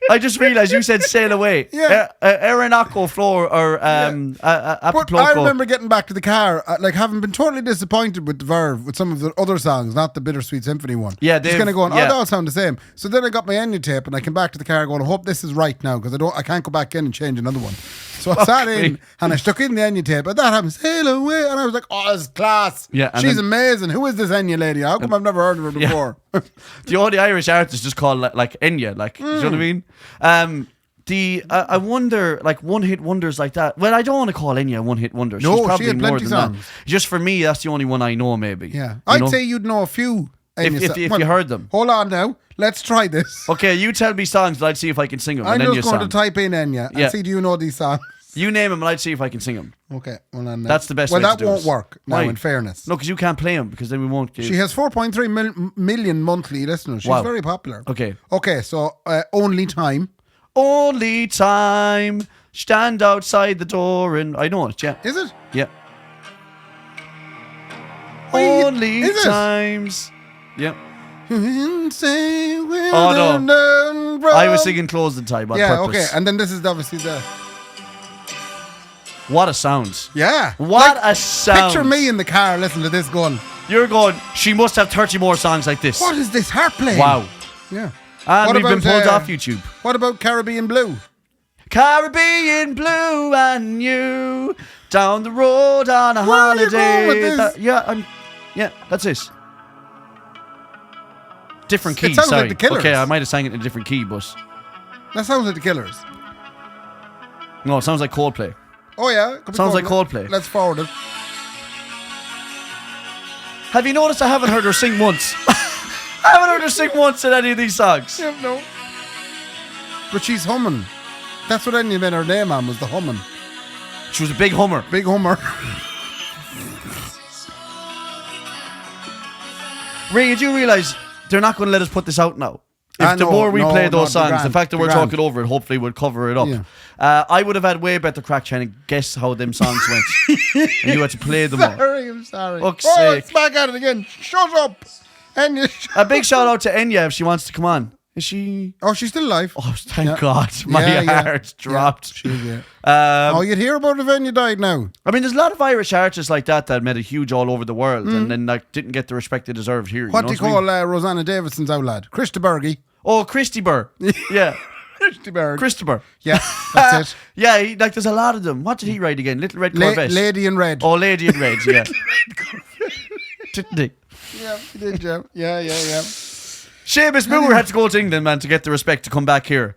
I just realised you said Sail Away. Yeah. Orinoco Flow or But I remember getting back to the car, like having been totally disappointed with the Verve, with some of the other songs, not the Bittersweet Symphony one. Yeah, just kind of going, they all sound the same. So then I got my Enya tape and I came back to the car going, I hope this is right now because I can't go back in and change another one. So I sat in and I stuck in the Enya tape, and that happened, Sail Away, and I was like, oh, this is class. Yeah, she's amazing. Who is this Enya lady? How come I've never heard of her before? The only Irish artist just called like Enya, like, do you know what I mean? I wonder, like, one-hit wonders like that. Well, I don't want to call Enya a one-hit wonder. No, she's probably she had plenty more than songs. That. Just for me, that's the only one I know, maybe. Yeah, I'd say you'd know a few. If you heard them. Hold on now. Let's try this. Okay, you tell me songs and I'd see if I can sing them. I'm just going to type in Enya and see, do you know these songs? You name them and I'd see if I can sing them. Okay. Well, that's the best way to do it. Well, that won't work now, in fairness. No, because you can't play them because then we won't. She has 4.3 million monthly listeners. She's very popular. Okay, so Only Time. Only time. Stand outside the door and I know it, yeah. Is it? Yeah. Only times. Yeah. Oh no. I was singing Closing Time on purpose. Okay. And then this is obviously the... What a sound. Yeah. What a sound. Picture me in the car listening to this going. You're going, she must have 30 more songs like this. What is this harp playing? Wow. Yeah. And we've been pulled off YouTube. What about Caribbean Blue? Caribbean Blue and you down the road on a holiday. Are you going with this? Yeah, that's it. Different key, it sounds like the Killers. Okay, I might have sang it in a different key, but... That sounds like the Killers. No, it sounds like Coldplay. Oh yeah? Sounds like Coldplay. Let's forward it. Have you noticed I haven't heard her sing once? haven't heard her sing once in any of these songs. Yeah, no. But she's humming. That's what Enya made her name on, was the humming. She was a big hummer. Big hummer. Ray, did you realise they're not going to let us put this out now? If the more we play those songs, the fact that we're talking over it, hopefully we'll cover it up. Yeah. I would have had way better crack trying to guess how them songs went. And you had to play them all. I'm sorry. Fuck's sake. It's back at it again. Shut up. Enya. A big shout out to Enya if she wants to come on. Is she? Oh, she's still alive. Oh, thank God. My heart dropped. You'd hear about it when you died now. I mean, there's a lot of Irish artists like that made it huge all over the world and then didn't get the respect they deserved here. What do you call Rosanna Davidson's out lad? Christabergy. Oh, Christaber. Yeah. Christaber. Yeah, that's it. Yeah, there's a lot of them. What did he write again? Little Red Corvette. Lady in Red. Oh, Lady in Red, yeah. Didn't he? Yeah, he did, yeah. Yeah. Seamus Moore had to go to England, man, to get the respect to come back here.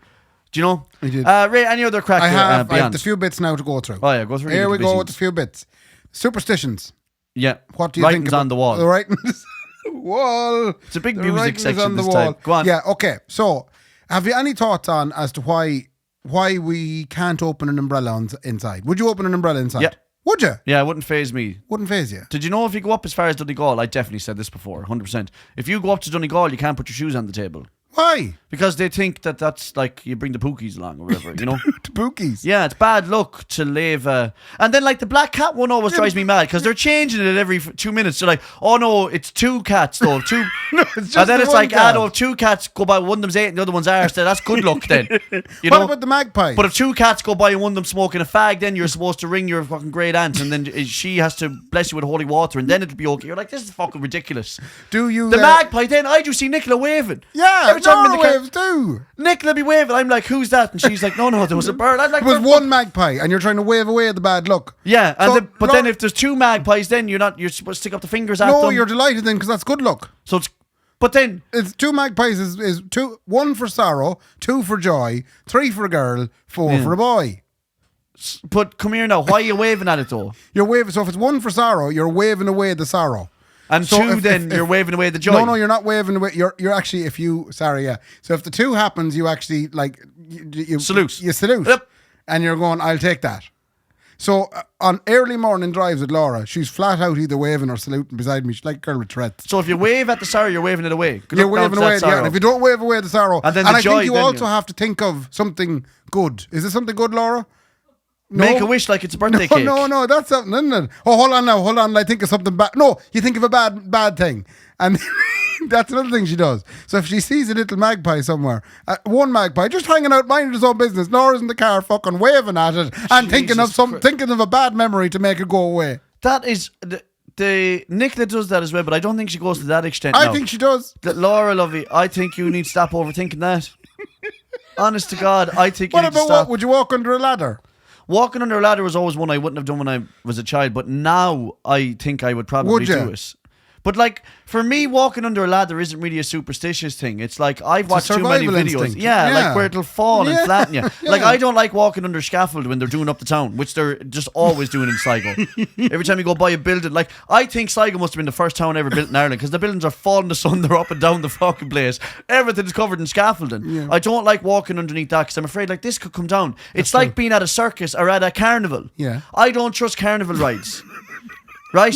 Do you know? He did. Ray, any other crack? I have the few bits now to go through. Oh, yeah, go through. Here we go with the few bits. Superstitions. Yeah. What do you think about on the wall? The writings wall. It's a big music section this time. Go on. Yeah, okay. So, have you any thoughts on as to why we can't open an umbrella inside? Would you open an umbrella inside? Yeah. Would you? Yeah, it wouldn't faze me. Wouldn't faze you? Did you know if you go up as far as Donegal, I definitely said this before, 100%. If you go up to Donegal, you can't put your shoes on the table. Why? Because they think that's like you bring the pookies along or whatever, you know? The pookies? Yeah, it's bad luck to leave. And then like the black cat one always drives me mad because they're changing it every 2 minutes. They're like, oh no, it's 2 cats though. Two. No, it's just and then it's like, cat. no, 2 cats go by, one of them's 8 and the other one's arse. That's good luck then. You what know? about the magpie? But if 2 cats go by and one of them smoking a fag, then you're supposed to ring your fucking great aunt and then she has to bless you with holy water and then it'll be okay. You're like, this is fucking ridiculous. Do you... The magpie then, I do see Nicola waving. Yeah, every time I'm in the waves too. Nicola be waving. I'm like, who's that? And she's like, no, there was a bird. I'm like, there was one magpie and you're trying to wave away the bad luck. Yeah, and so, then if there's 2 magpies, then you're supposed to stick up the fingers at them. No, you're delighted then because that's good luck. So but then it's 2 magpies is 2, 1 for sorrow, 2 for joy, 3 for a girl, 4 for a boy. But come here now, why are you waving at it though? You're waving. So if it's 1 for sorrow, you're waving away the sorrow. And so 2 if you're waving away the joy. No, you're not waving away. You're actually So if the 2 happens, you actually like you salute. You salute, yep. And you're going, I'll take that. So on early morning drives with Laura, she's flat out either waving or saluting beside me. She's like a girl with Tourette's. So if you wave at the sorrow, you're waving it away. You're waving away, yeah. And if you don't wave away the sorrow, and I think you also have to think of something good. Is it something good, Laura? No? Make a wish like it's a birthday cake. No, that's something, isn't it? Oh, hold on. I think of something bad. No, you think of a bad thing. And that's another thing she does. So if she sees a little magpie somewhere, one magpie just hanging out, minding his own business, Laura's in the car fucking waving at it and thinking of a bad memory to make it go away. That is... The Nicola does that as well, but I don't think she goes to that extent. I think she does. Laura, lovey, I think you need to stop overthinking that. Honest to God, I think you need to stop. What about would you walk under a ladder? Walking under a ladder was always one I wouldn't have done when I was a child, but now I think I would probably do it. But like, for me, walking under a ladder isn't really a superstitious thing. It's like, I've watched too many videos. Yeah, like where it'll fall and flatten you. Yeah. Like, I don't like walking under scaffold when they're doing up the town, which they're just always doing in Sligo. Every time you go by a building, like, I think Sligo must have been the first town ever built in Ireland because the buildings are falling asunder, they're up and down the fucking place. Everything is covered in scaffolding. Yeah. I don't like walking underneath that because I'm afraid, like, this could come down. It's like being at a circus or at a carnival. Yeah. I don't trust carnival rides. Right?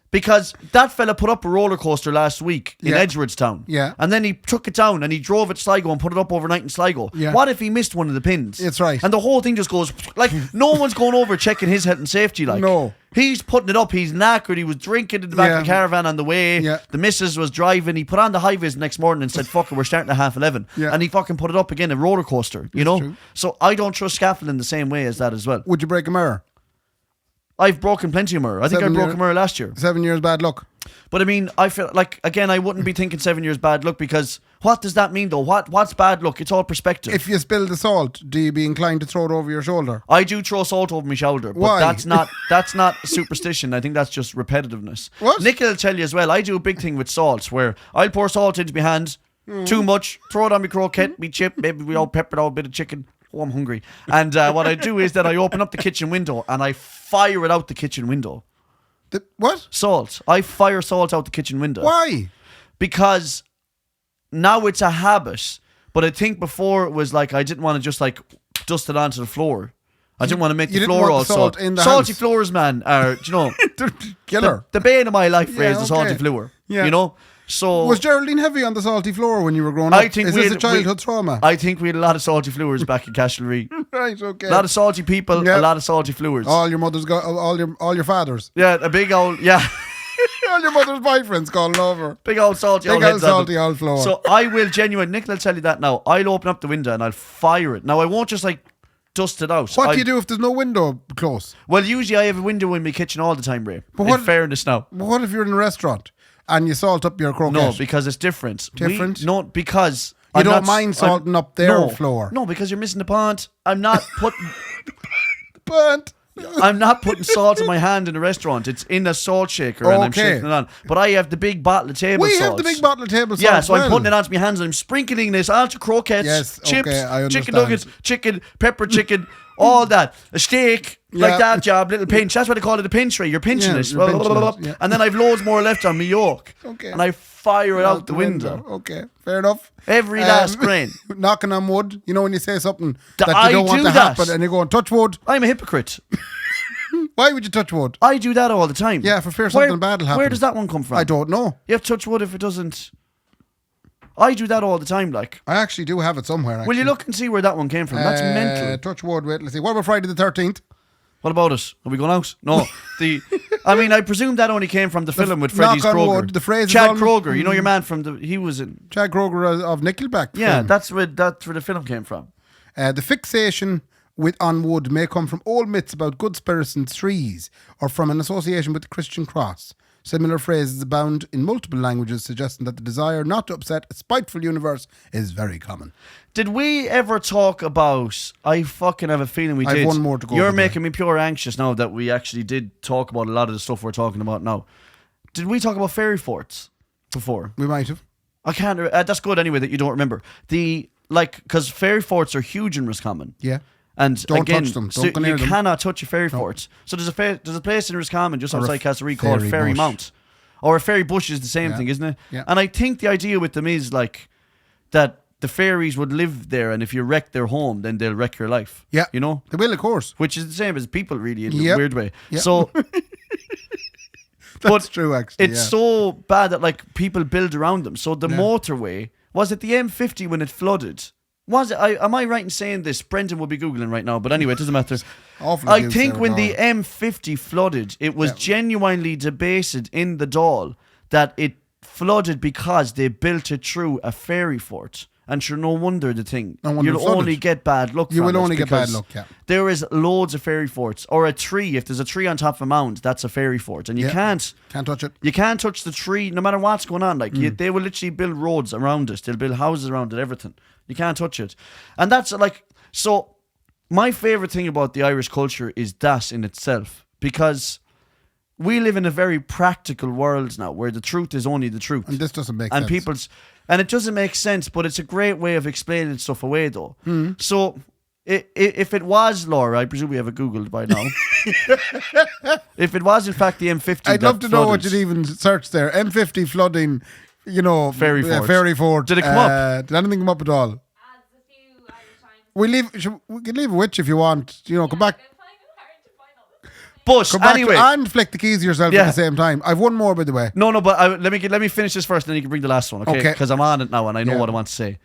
Because that fella put up a roller coaster last week in Edgeworthstown. Yeah. And then he took it down and he drove it to Sligo and put it up overnight in Sligo. Yeah. What if he missed one of the pins? It's right. And the whole thing just goes, like, no one's going over checking his health and safety, like. No. He's putting it up, he's knackered, he was drinking in the back of the caravan on the way. Yeah. The missus was driving, he put on the high vis the next morning and said, fuck it, we're starting at 11:30. Yeah. And he fucking put it up again, a roller coaster, you know? True. So I don't trust scaffolding the same way as that as well. Would you break a mirror? I've broken plenty of mirror. I think I broke a mirror last year. 7 years bad luck. But I mean, I feel like, again, I wouldn't be thinking 7 years bad luck because what does that mean though? What's bad luck? It's all perspective. If you spill the salt, do you be inclined to throw it over your shoulder? I do throw salt over my shoulder, but Why? that's not superstition. I think that's just repetitiveness. What? Nick will tell you as well, I do a big thing with salts where I'll pour salt into my hand, too much, throw it on my croquette, me chip, maybe we all pepper it out a bit of chicken. Oh, I'm hungry. And what I do is that I open up the kitchen window and I fire it out the kitchen window. What? Salt. I fire salt out the kitchen window. Why? Because now it's a habit. But I think before it was like I didn't want to just like dust it onto the floor. I didn't want to make the floor all salt. Salty floors, man, are, do you know, killer. The bane of my life is the salty floor. Yeah. You know? So was Geraldine heavy on the salty floor when you were growing up? Is this a childhood trauma? I think we had a lot of salty floors back in Castlereagh. Right, okay. A lot of salty people, a lot of salty floors. All your mothers got all your fathers. Yeah, a big old all your mother's boyfriends calling over. Big old salty old floor. So I will genuinely, Nick, I'll tell you that now. I'll open up the window and I'll fire it. Now I won't just like dust it out. What do you do if there's no window close? Well, usually I have a window in my kitchen all the time, Ray. But in fairness now. But what if you're in a restaurant and you salt up your croquette? No, because it's different. No, because you don't mind salting up their floor. No, because you're missing the pond. I'm not putting pond. I'm not putting salt in my hand in a restaurant. It's in a salt shaker and I'm shaking it on. But I have the big bottle of table salt. We have the big bottle of table salt. Yeah, so I'm putting it onto my hands and I'm sprinkling this onto croquettes, chips, chicken nuggets, pepper chicken, all that. A steak, like that job, little pinch. That's what they call it, a pinch, Ray. You're pinching it. And then I've loads more left on my yolk. Okay. And I fire it out the window. Okay, fair enough. Every last grain. Knocking on wood. You know when you say something that you don't want to happen and you're going, touch wood. I'm a hypocrite. Why would you touch wood? I do that all the time. Yeah, for fear something bad will happen. Where does that one come from? I don't know. You have to touch wood if it doesn't. I do that all the time, like. I actually do have it somewhere. Actually. Will you look and see where that one came from? That's mental. Touch wood. Wait, let's see. What about Friday the 13th? What about it? Are we going out? No. I presume that only came from the film with Freddie Kroger. Wood, the phrase Chad Kroger, you know your man from he was in. Chad Kroger of Nickelback. Yeah, film. that's where the film came from. The fixation on wood may come from old myths about good spirits and trees, or from an association with the Christian cross. Similar phrases abound in multiple languages, suggesting that the desire not to upset a spiteful universe is very common. Did we ever talk about... I fucking have a feeling we did. I have one more to go. You're making me pure anxious now that we actually did talk about a lot of the stuff we're talking about now. Did we talk about fairy forts before? We might have. I can't... that's good anyway that you don't remember. Because fairy forts are huge in Roscommon. Yeah. And don't again, touch them. Don't go near them. You cannot touch a fairy fort. So there's a place in Roscommon just outside Castlereagh called Fairy Mount. Or a fairy bush is the same thing, isn't it? Yeah. And I think the idea with them is like that the fairies would live there, and if you wreck their home, then they'll wreck your life. Yeah. You know? They will, of course. Which is the same as people, really, in a weird way. Yep. So... That's true, actually. It's so bad that like people build around them. So the motorway, was it the M50 when it flooded? Was it? Am I right in saying this? Brendan will be Googling right now, but anyway, it doesn't matter. I think when the M50 flooded, it was genuinely debated in the Dáil that it flooded because they built it through a fairy fort. And sure, no wonder the thing. You'll only get bad luck. You will only get bad luck, There is loads of fairy forts. Or a tree. If there's a tree on top of a mound, that's a fairy fort. And you can't touch it. You can't touch the tree no matter what's going on. Like they will literally build roads around it. They'll build houses around it, everything. You can't touch it. And that's like... So, my favourite thing about the Irish culture is that in itself. Because... we live in a very practical world now where the truth is only the truth. And this doesn't make sense. And it doesn't make sense, but it's a great way of explaining stuff away, though. Mm. So, if it was, Laura, I presume we have it Googled by now. If it was, in fact, the M50 I'd love to know what you'd even search there. M50 flooding, fairy fort. Did it come up? Did anything come up at all? We can leave a witch if you want. Come back. But anyway, and flick the keys yourself at the same time. I've one more, by the way. No, but let me finish this first, and then you can bring the last one, okay? Because I'm on it now, and I know what I want to say.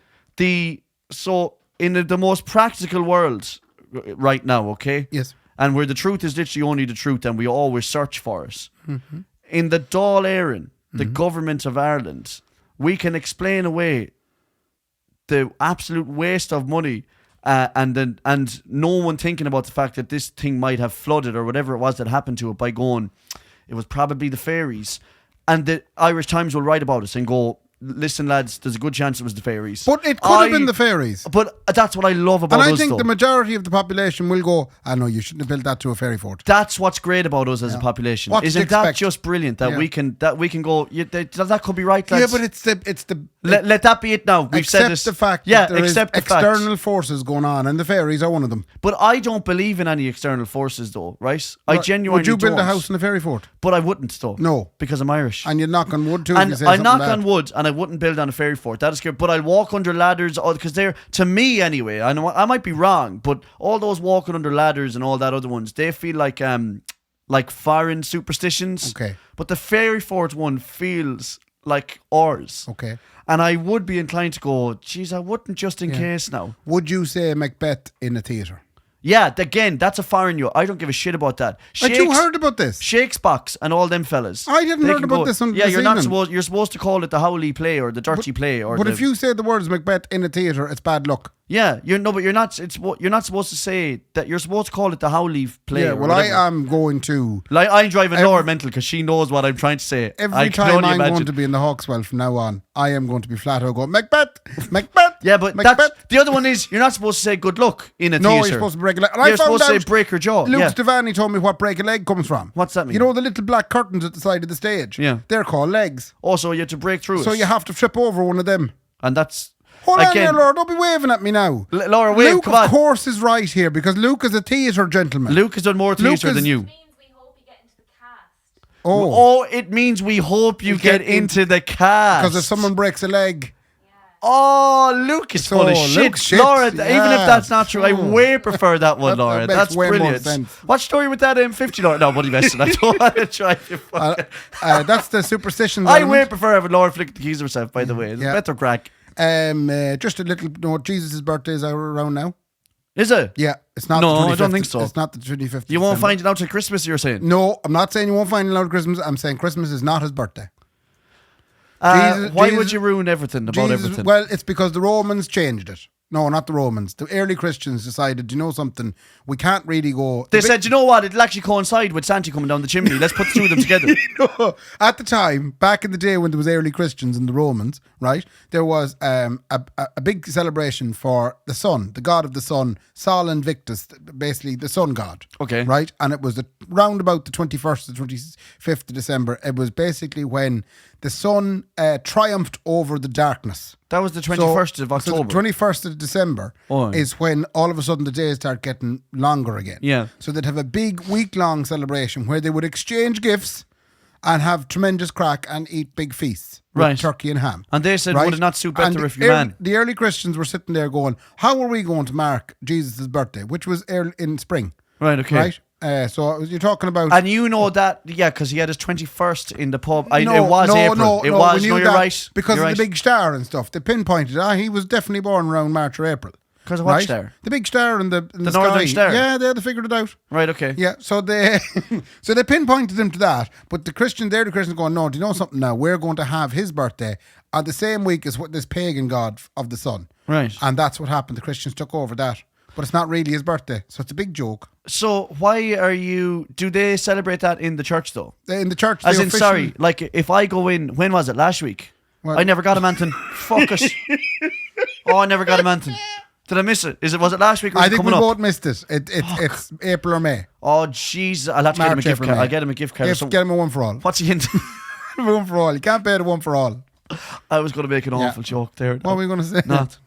So in the most practical world right now, okay? Yes. And where the truth is literally only the truth, and we always search for it. Mm-hmm. In the Dáil Éireann, the government of Ireland, we can explain away the absolute waste of money. And no one thinking about the fact that this thing might have flooded or whatever it was that happened to it by going, it was probably the fairies. And the Irish Times will write about it and go, listen, lads, there's a good chance it was the fairies. But it could have been the fairies. But that's what I love about us, And I think the majority of the population will go, no, you shouldn't have built that to a fairy fort. That's what's great about us as a population. Isn't that just brilliant that we can go, that could be right, lads. Yeah, but it's the let that be it now. We've said this. The fact that there is external forces going on, and the fairies are one of them. But I don't believe in any external forces, though, right? I genuinely Would you build don't. a house in a fairy fort? But I wouldn't, though. No. Because I'm Irish. And you knock on wood, too. And I knock on wood, and and I wouldn't build on a fairy fort. That is scary. But I'll walk under ladders, because they're, to me anyway, I know I might be wrong, but all those walking under ladders and all that other ones, they feel like foreign superstitions. Okay. But the fairy fort one feels like ours. Okay. And I would be inclined to go, geez, I wouldn't just in case now. Would you say Macbeth in a theatre? Yeah, again, that's a foreign you. I don't give a shit about that. But you heard about this? Shakes Box and all them fellas. I didn't heard about this. Yeah, you're supposed to call it the Howley play or the Dirty play. But if you say the words Macbeth in a theatre, it's bad luck. Yeah, you're not supposed to say that. You're supposed to call it the Howley play. Yeah, well, I am going to. Like, I'm driving Laura mental because she knows what I'm trying to say. Every time I'm going to be in the Hawkswell from now on, I am going to be flat out going Macbeth, Macbeth. Yeah, but Macbeth. The other one is you're not supposed to say good luck in a theatre. No, you're supposed to break a leg. And you're supposed to say break her jaw. Luke Stevani told me what break a leg comes from. What's that mean? You know the little black curtains at the side of the stage? Yeah. They're called legs. Also, you have to break through it. So you have to trip over one of them. And that's... Hold on here, Laura. Don't be waving at me now. Laura, wave. Luke, of course, is right here because Luke is a theatre gentleman. Luke has done more theatre than you. It means we hope you get into the cast. Oh, it means we hope you get into the cast. Because if someone breaks a leg... Oh, Luke is full of shit. Laura, even if that's not true, I way prefer that one, Laura. That's brilliant. What story with that M50, Laura? No, buddy, messing. I don't want to try to that's the superstitions. I way prefer having Laura flick the keys herself, by the way. It's better crack. Just a little note. Jesus' birthday is around now. Is it? Yeah, it's not. No, the 25th, I don't think so. It's not the 25th. You won't find it out till Christmas, you're saying? No, I'm not saying you won't find it out till Christmas. I'm saying Christmas is not his birthday. Why would you ruin everything about everything? Well, it's because the Romans changed it. No, not the Romans. The early Christians decided, you know something, we can't really go... They said, you know what, it'll actually coincide with Santa coming down the chimney. Let's put the two of them together. At the time, back in the day when there was early Christians and the Romans, right, there was a big celebration for the sun, the god of the sun, Sol Invictus, basically the sun god. Okay. Right? And it was round about the 21st to 25th of December. It was basically when the sun triumphed over the darkness. That was the 21st of October. So the 21st of December is when all of a sudden the days start getting longer again. Yeah. So they'd have a big week-long celebration where they would exchange gifts and have tremendous crack and eat big feasts with turkey and ham. And they said, would it not suit better if you're man? The early Christians were sitting there going, how are we going to mark Jesus' birthday? Which was in spring. Right, okay. Right? So you're talking about... And you know that, yeah, because he had his 21st in the pub. It was April. You're right. Because of the big star and stuff. They pinpointed, he was definitely born around March or April. Because of what star? The big star in the northern sky. Star? Yeah, they figured it out. Right, okay. Yeah, so they pinpointed him to that. But the Christians going, no, do you know something now? We're going to have his birthday on the same week as what this pagan god of the sun. Right. And that's what happened. The Christians took over that. But it's not really his birthday. So it's a big joke. So do they celebrate that in the church though? In the church, as in, sorry, like if I go in, when was it? Last week? Well, I never got a Manton. Fuck us. Oh, I never got a Manton. Did I miss it? Was it last week or was it coming up? I think we both missed it. It's April or May. Oh, jeez. I'll have to get him a gift card. I'll get him a gift card. Get him a one for all. What's he into? One for all. You can't pay the one for all. I was going to make an awful joke there. What were you going to say? Not.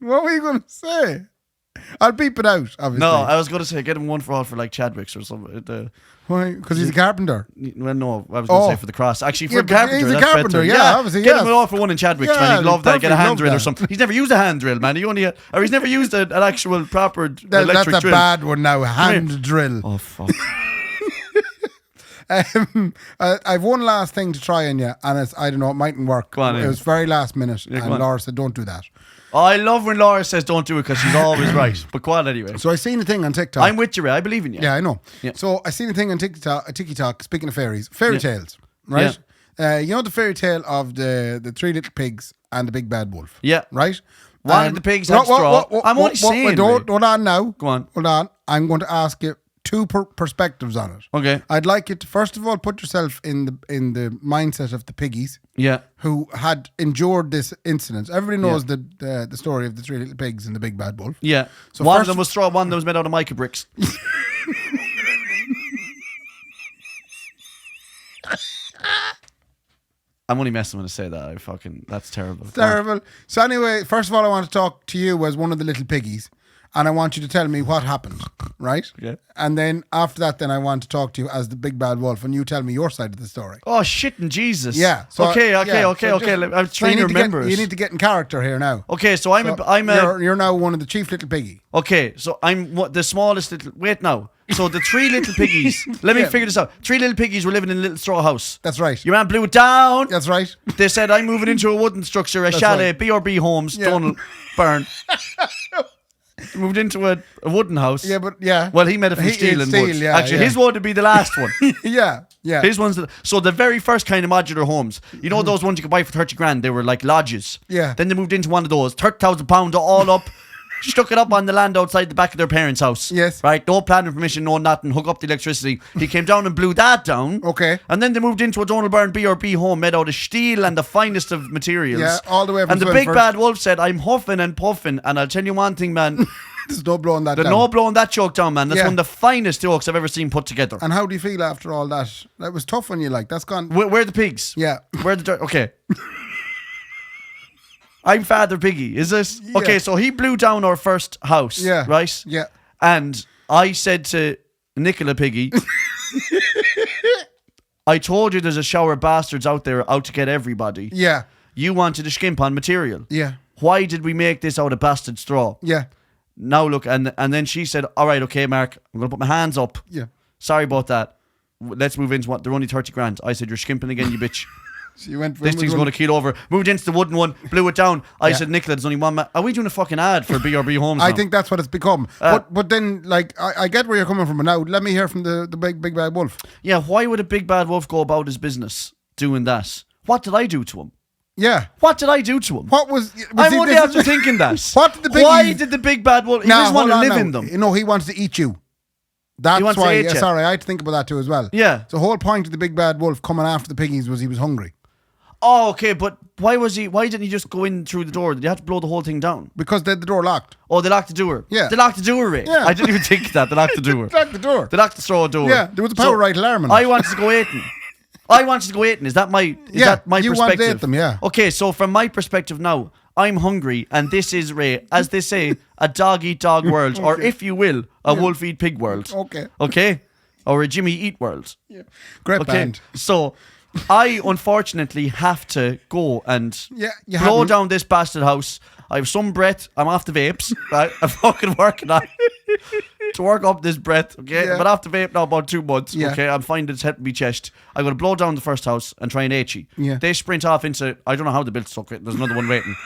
What were you going to say? I'll beep it out, obviously. No, I was going to say get him one for all for like Chadwick's or something. Why? Because he's a carpenter. Well, no, I was going to say for the cross. Actually, for a carpenter, he's a that's carpenter. Better. Yeah, obviously. Get him all for one in Chadwick's. Man, he'd love that. Get a hand drill that. or something. He's never used a hand drill, man. He's never used an actual proper electric drill. That's a bad one now. Hand drill. Oh fuck. I've one last thing to try on you, and I don't know, it mightn't work. Go on, it was very last minute, and Laura said, "Don't do that." I love when Laura says don't do it because she's always right. But go on anyway. So I seen a thing on TikTok. I'm with you, Ray. I believe in you. Yeah, I know. Yeah. So I seen a thing on TikTok. Speaking of fairies, fairy tales, right? Yeah. You know the fairy tale of the three little pigs and the big bad wolf. Yeah. Right. One of the pigs had straw. I'm only saying. Hold on now. Go on. Hold on. I'm going to ask you two perspectives on it. Okay. I'd like you to first of all put yourself in the mindset of the piggies. Yeah. Who had endured this incident. Everybody knows the story of the three little pigs and the big bad wolf. Yeah. So one of them was straw, one of them was made out of mica bricks. I'm only messing when I say that. That's terrible. It's terrible. So anyway, first of all, I want to talk to you as one of the little piggies. And I want you to tell me what happened, right? Yeah. And then after that, then I want to talk to you as the big bad wolf, and you tell me your side of the story. Oh, shit and Jesus. Yeah. So, okay. So I'm trying to remember. You need to get in character here now. Okay, so you're now one of the chief little piggy. Okay, so I'm the smallest little. Wait now. So the 3 little piggies. Let me figure this out. 3 little piggies were living in a little straw house. That's right. Your man blew it down. That's right. They said I'm moving into a wooden structure, a chalet, right. B&B homes, Donald Byrne. Moved into a wooden house. Yeah, but yeah. Well, he made it from steel and wood. Yeah, actually, his one would be the last one. Yeah. His one's so the very first kind of modular homes. You know those ones you could buy for 30 grand. They were like lodges. Yeah. Then they moved into one of those, £30,000 all up. Stuck it up on the land outside the back of their parents' house. Yes. Right? No planning permission, no nothing. Hook up the electricity. He came down and blew that down. Okay. And then they moved into a Donald Byrne B&B home made out of steel and the finest of materials. Yeah, all the way from And the big bad wolf said, I'm huffing and puffing. And I'll tell you one thing, man. There's no blowing that down. There's no blowing that joke down, man. That's one of the finest jokes I've ever seen put together. And how do you feel after all that? That was tough on you, like. That's gone. Where are the pigs? Yeah. Where are the dirt? Okay. I'm Father Piggy, is this? Yeah. Okay, so he blew down our first house, right? Yeah. And I said to Nicola Piggy, I told you there's a shower of bastards out there out to get everybody. Yeah. You wanted to skimp on material. Yeah. Why did we make this out of bastard straw? Yeah. Now look, and then she said, all right, okay, Mark, I'm going to put my hands up. Yeah. Sorry about that. Let's move into what? They're only 30 grand. I said, you're skimping again, you bitch. She went this thing's going to keel over. Moved into the wooden one, blew it down. I said, Nicola, there's only one man. Are we doing a fucking ad for B&B homes now? I think that's what it's become. But then, like, I get where you're coming from. But now, let me hear from the big bad wolf. Yeah, why would a big bad wolf go about his business doing that? What did I do to him? Yeah. What did I do to him? What was... I'm only after thinking that. Why did the big bad wolf... He doesn't want to live in them. No, he wants to eat you. That's why... sorry, I had to think about that too as well. Yeah. The whole point of the big bad wolf coming after the piggies was he was hungry. Oh, okay, but why didn't he just go in through the door? Did you have to blow the whole thing down? Because they had the door locked. Oh, they locked the door. Yeah. They locked the door, Ray. Yeah. I didn't even think that. They locked the door. They locked the door. They locked the straw door. Yeah, there was a power right alarm on it. I wanted to go eating. Is that my perspective? You wanted to eat them, yeah. Okay, so from my perspective now, I'm hungry, and this is, Ray, as they say, a dog-eat-dog world, or if you will, a wolf-eat-pig world. Okay. Okay? Or a Jimmy-eat world. Yeah. Great band. So... I unfortunately have to go and blow down this bastard house. I have some breath. I'm off the vapes. Right? I'm fucking working on to work up this breath. Okay, but off the vape now about 2 months. Yeah. Okay, I'm finding it's helping me chest. I'm going to blow down the first house and try and H. Yeah. They sprint off into, I don't know how they built stuff. There's another one waiting.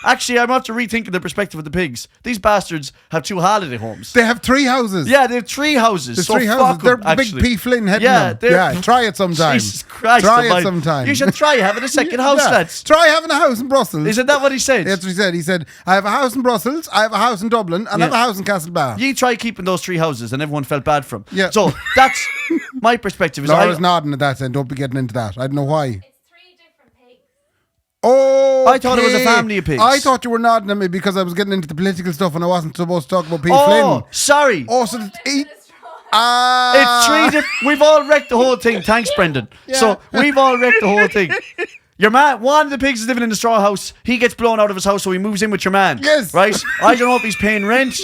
Actually, I'm after rethinking the perspective of the pigs. These bastards have 2 holiday homes. They have 3 houses. Yeah, they have 3 houses. There's so 3 houses. They're actually. big P. Flynn heading them. Yeah, try it sometime. Jesus Christ. Try it sometime. You should try having a second house, lads. Try having a house in Brussels. Isn't that what he said? That's what he said. He said, I have a house in Brussels, I have a house in Dublin, and I have a house in Castlebar. You try keeping those 3 houses and everyone felt bad for him. Yeah. So that's my perspective. Laura's nodding at that and don't be getting into that. I don't know why. It's 3 different pigs. Oh, I thought it was a family of pigs. I thought you were nodding at me because I was getting into the political stuff and I wasn't supposed to talk about P. Oh, Flynn. sorry. Oh, so It's 3 different. We've all wrecked the whole thing. Thanks, Brendan. So we've all wrecked the whole thing. Your man, one of the pigs is living in the straw house. He gets blown out of his house, so he moves in with your man. Yes. Right? I don't know if he's paying rent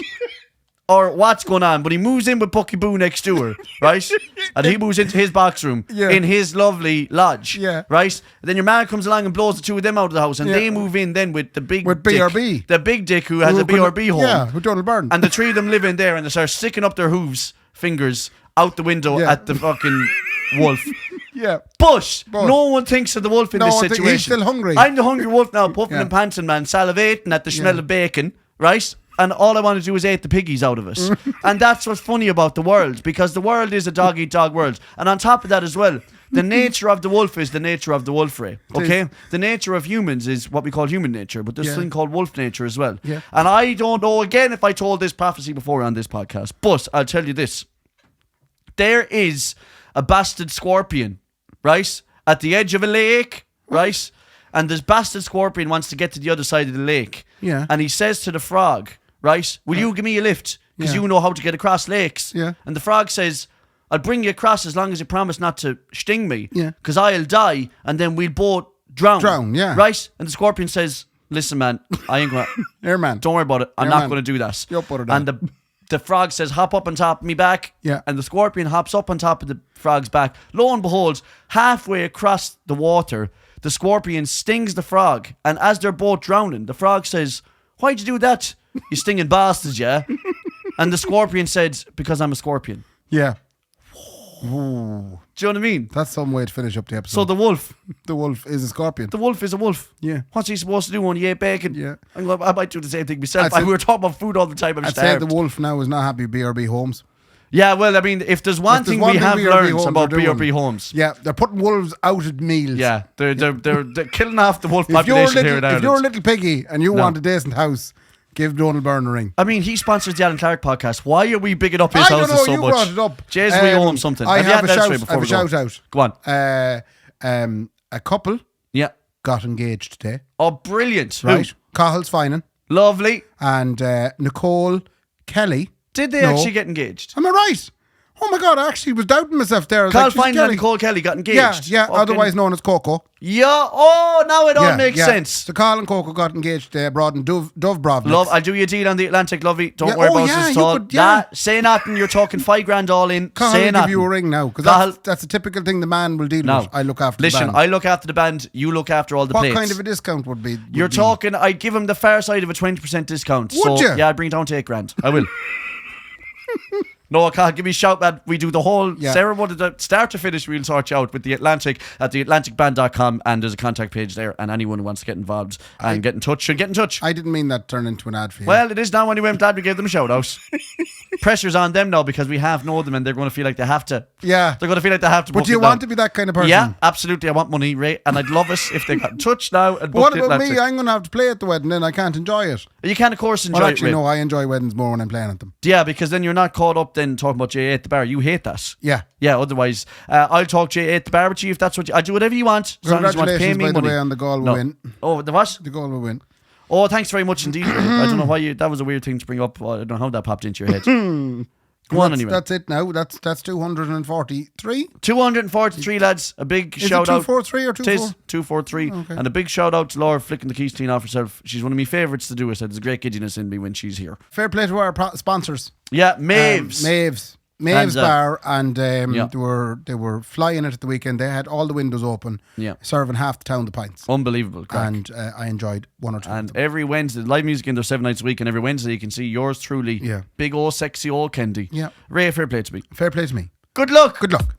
or what's going on, but he moves in with Bucky Boo next door, right? And he moves into his box room in his lovely lodge, right? And then your man comes along and blows the 2 of them out of the house, and they move in then with the big BRB. The big dick who has a BRB home. Yeah, with Donald Byrne. And the 3 of them live in there, and they start sticking up their fingers out the window at the fucking wolf. Yeah. But no one thinks of the wolf in this situation. He's still hungry. I'm the hungry wolf now, puffing and panting, man, salivating at the smell of bacon, right? And all I want to do is eat the piggies out of us. And that's what's funny about the world, because the world is a dog-eat-dog world. And on top of that as well, the nature of the wolf is the nature of the wolf, Ray. Okay? The nature of humans is what we call human nature, but there's something called wolf nature as well. Yeah. And I don't know, again, if I told this prophecy before on this podcast, but I'll tell you this. There is a bastard scorpion, right? At the edge of a lake, right? And this bastard scorpion wants to get to the other side of the lake. Yeah. And he says to the frog, right, will you give me a lift? Because you know how to get across lakes. Yeah. And the frog says, I'll bring you across as long as you promise not to sting me. Yeah. Because I'll die and then we'll both drown. Right? And the scorpion says, listen, man, I ain't going to... Here, man. Don't worry about it. I'm not going to do that. You'll put it and down. the the frog says, hop up on top of me back. Yeah. And the scorpion hops up on top of the frog's back. Lo and behold, halfway across the water, the scorpion stings the frog. And as they're both drowning, the frog says, why'd you do that? You stinging bastards, yeah? And the scorpion said, because I'm a scorpion. Yeah. Do you know what I mean? That's some way to finish up the episode. So the wolf. The wolf is a scorpion. The wolf is a wolf. Yeah. What's he supposed to do when he ate bacon? Yeah. I might do the same thing myself. We were talking about food all the time. I'd say the wolf now is not happy with BRB Homes. Yeah, well, I mean, if there's one thing we have learned about BRB Homes. Yeah, they're putting wolves out at meals. Yeah, they're killing off the wolf population here in Ireland. If you're a little piggy and you want a decent house, give Donald Byrne a ring. I mean, he sponsors the Alan Clark podcast. Why are we bigging up his houses so much? You brought it up. Jays, we owe him something. I have a shout out. Go on. A couple got engaged today. Oh, brilliant. Right. Cahill's Finan. Lovely. And Nicole Kelly. Did they actually get engaged? Am I right? Oh my God, I actually was doubting myself there. Cathal Finan and Nicole Kelly got engaged. Yeah, otherwise known as Coco. Yeah, now it all makes sense. So Carl and Coco got engaged abroad in Dove Brovnik. Love, I'll do you a deal on the Atlantic, lovey. Don't worry about this at all. Say nothing, you're talking $5,000 all in. Carl say will nothing. give you a ring now, because that's a typical thing the man will deal with. I look after the band. Listen, I look after the band, you look after all the plates. What kind of a discount would be? You're talking, I'd give him the far side of a 20% discount. Would you? Yeah, I'd bring it down to $8,000. I will. No, Carl, give me a shout, man. We do the whole ceremony, the start to finish. We'll sort you out with the Atlantic at theatlanticband.com, and there's a contact page there. And anyone who wants to get involved and get in touch should get in touch. I didn't mean that to turn into an ad for you. Well, it is now anyway. I'm glad we gave them a shout out. Pressure's on them now because we have known them and they're going to feel like they have to. Yeah. They're going to feel like they have to. But do you want to be that kind of person? Yeah, absolutely. I want money, Ray. And I'd love it if they got in touch now. And what about me? I'm going to have to play at the wedding, then I can't enjoy it. You can, of course, enjoy it, Ray. No, I enjoy weddings more when I'm playing at them. Yeah, because then you're not caught up then talking about J8 the bar. You hate that. Yeah. Yeah, otherwise, I'll talk J8 the bar with you if that's what you... I'll do whatever you want. As long as you want to pay me by money. the way, on the goal will win. Oh, the what? The goal will win. Oh, thanks very much indeed. I don't know why that was a weird thing to bring up. I don't know how that popped into your head. Go on anyway. That's it now. That's 243. 243 lads. A big shout out. 243 or 24? 243. Okay. And a big shout out to Laura flicking the keys clean off herself. She's one of my favourites to do it. There's a great giddiness in me when she's here. Fair play to our sponsors. Yeah, Maeve's. Maeve's Bar, and they were flying it at the weekend. They had all the windows open, serving half the town the pints. Unbelievable crack. And I enjoyed one or two. And every Wednesday, live music in there 7 nights a week, and every Wednesday you can see yours truly, big old sexy old Kendy. Yeah. Ray, fair play to me. Fair play to me. Good luck. Good luck.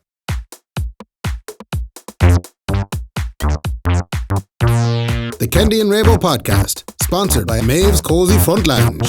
The Kendy and Raybo podcast, sponsored by Maeve's Cozy Front Lounge.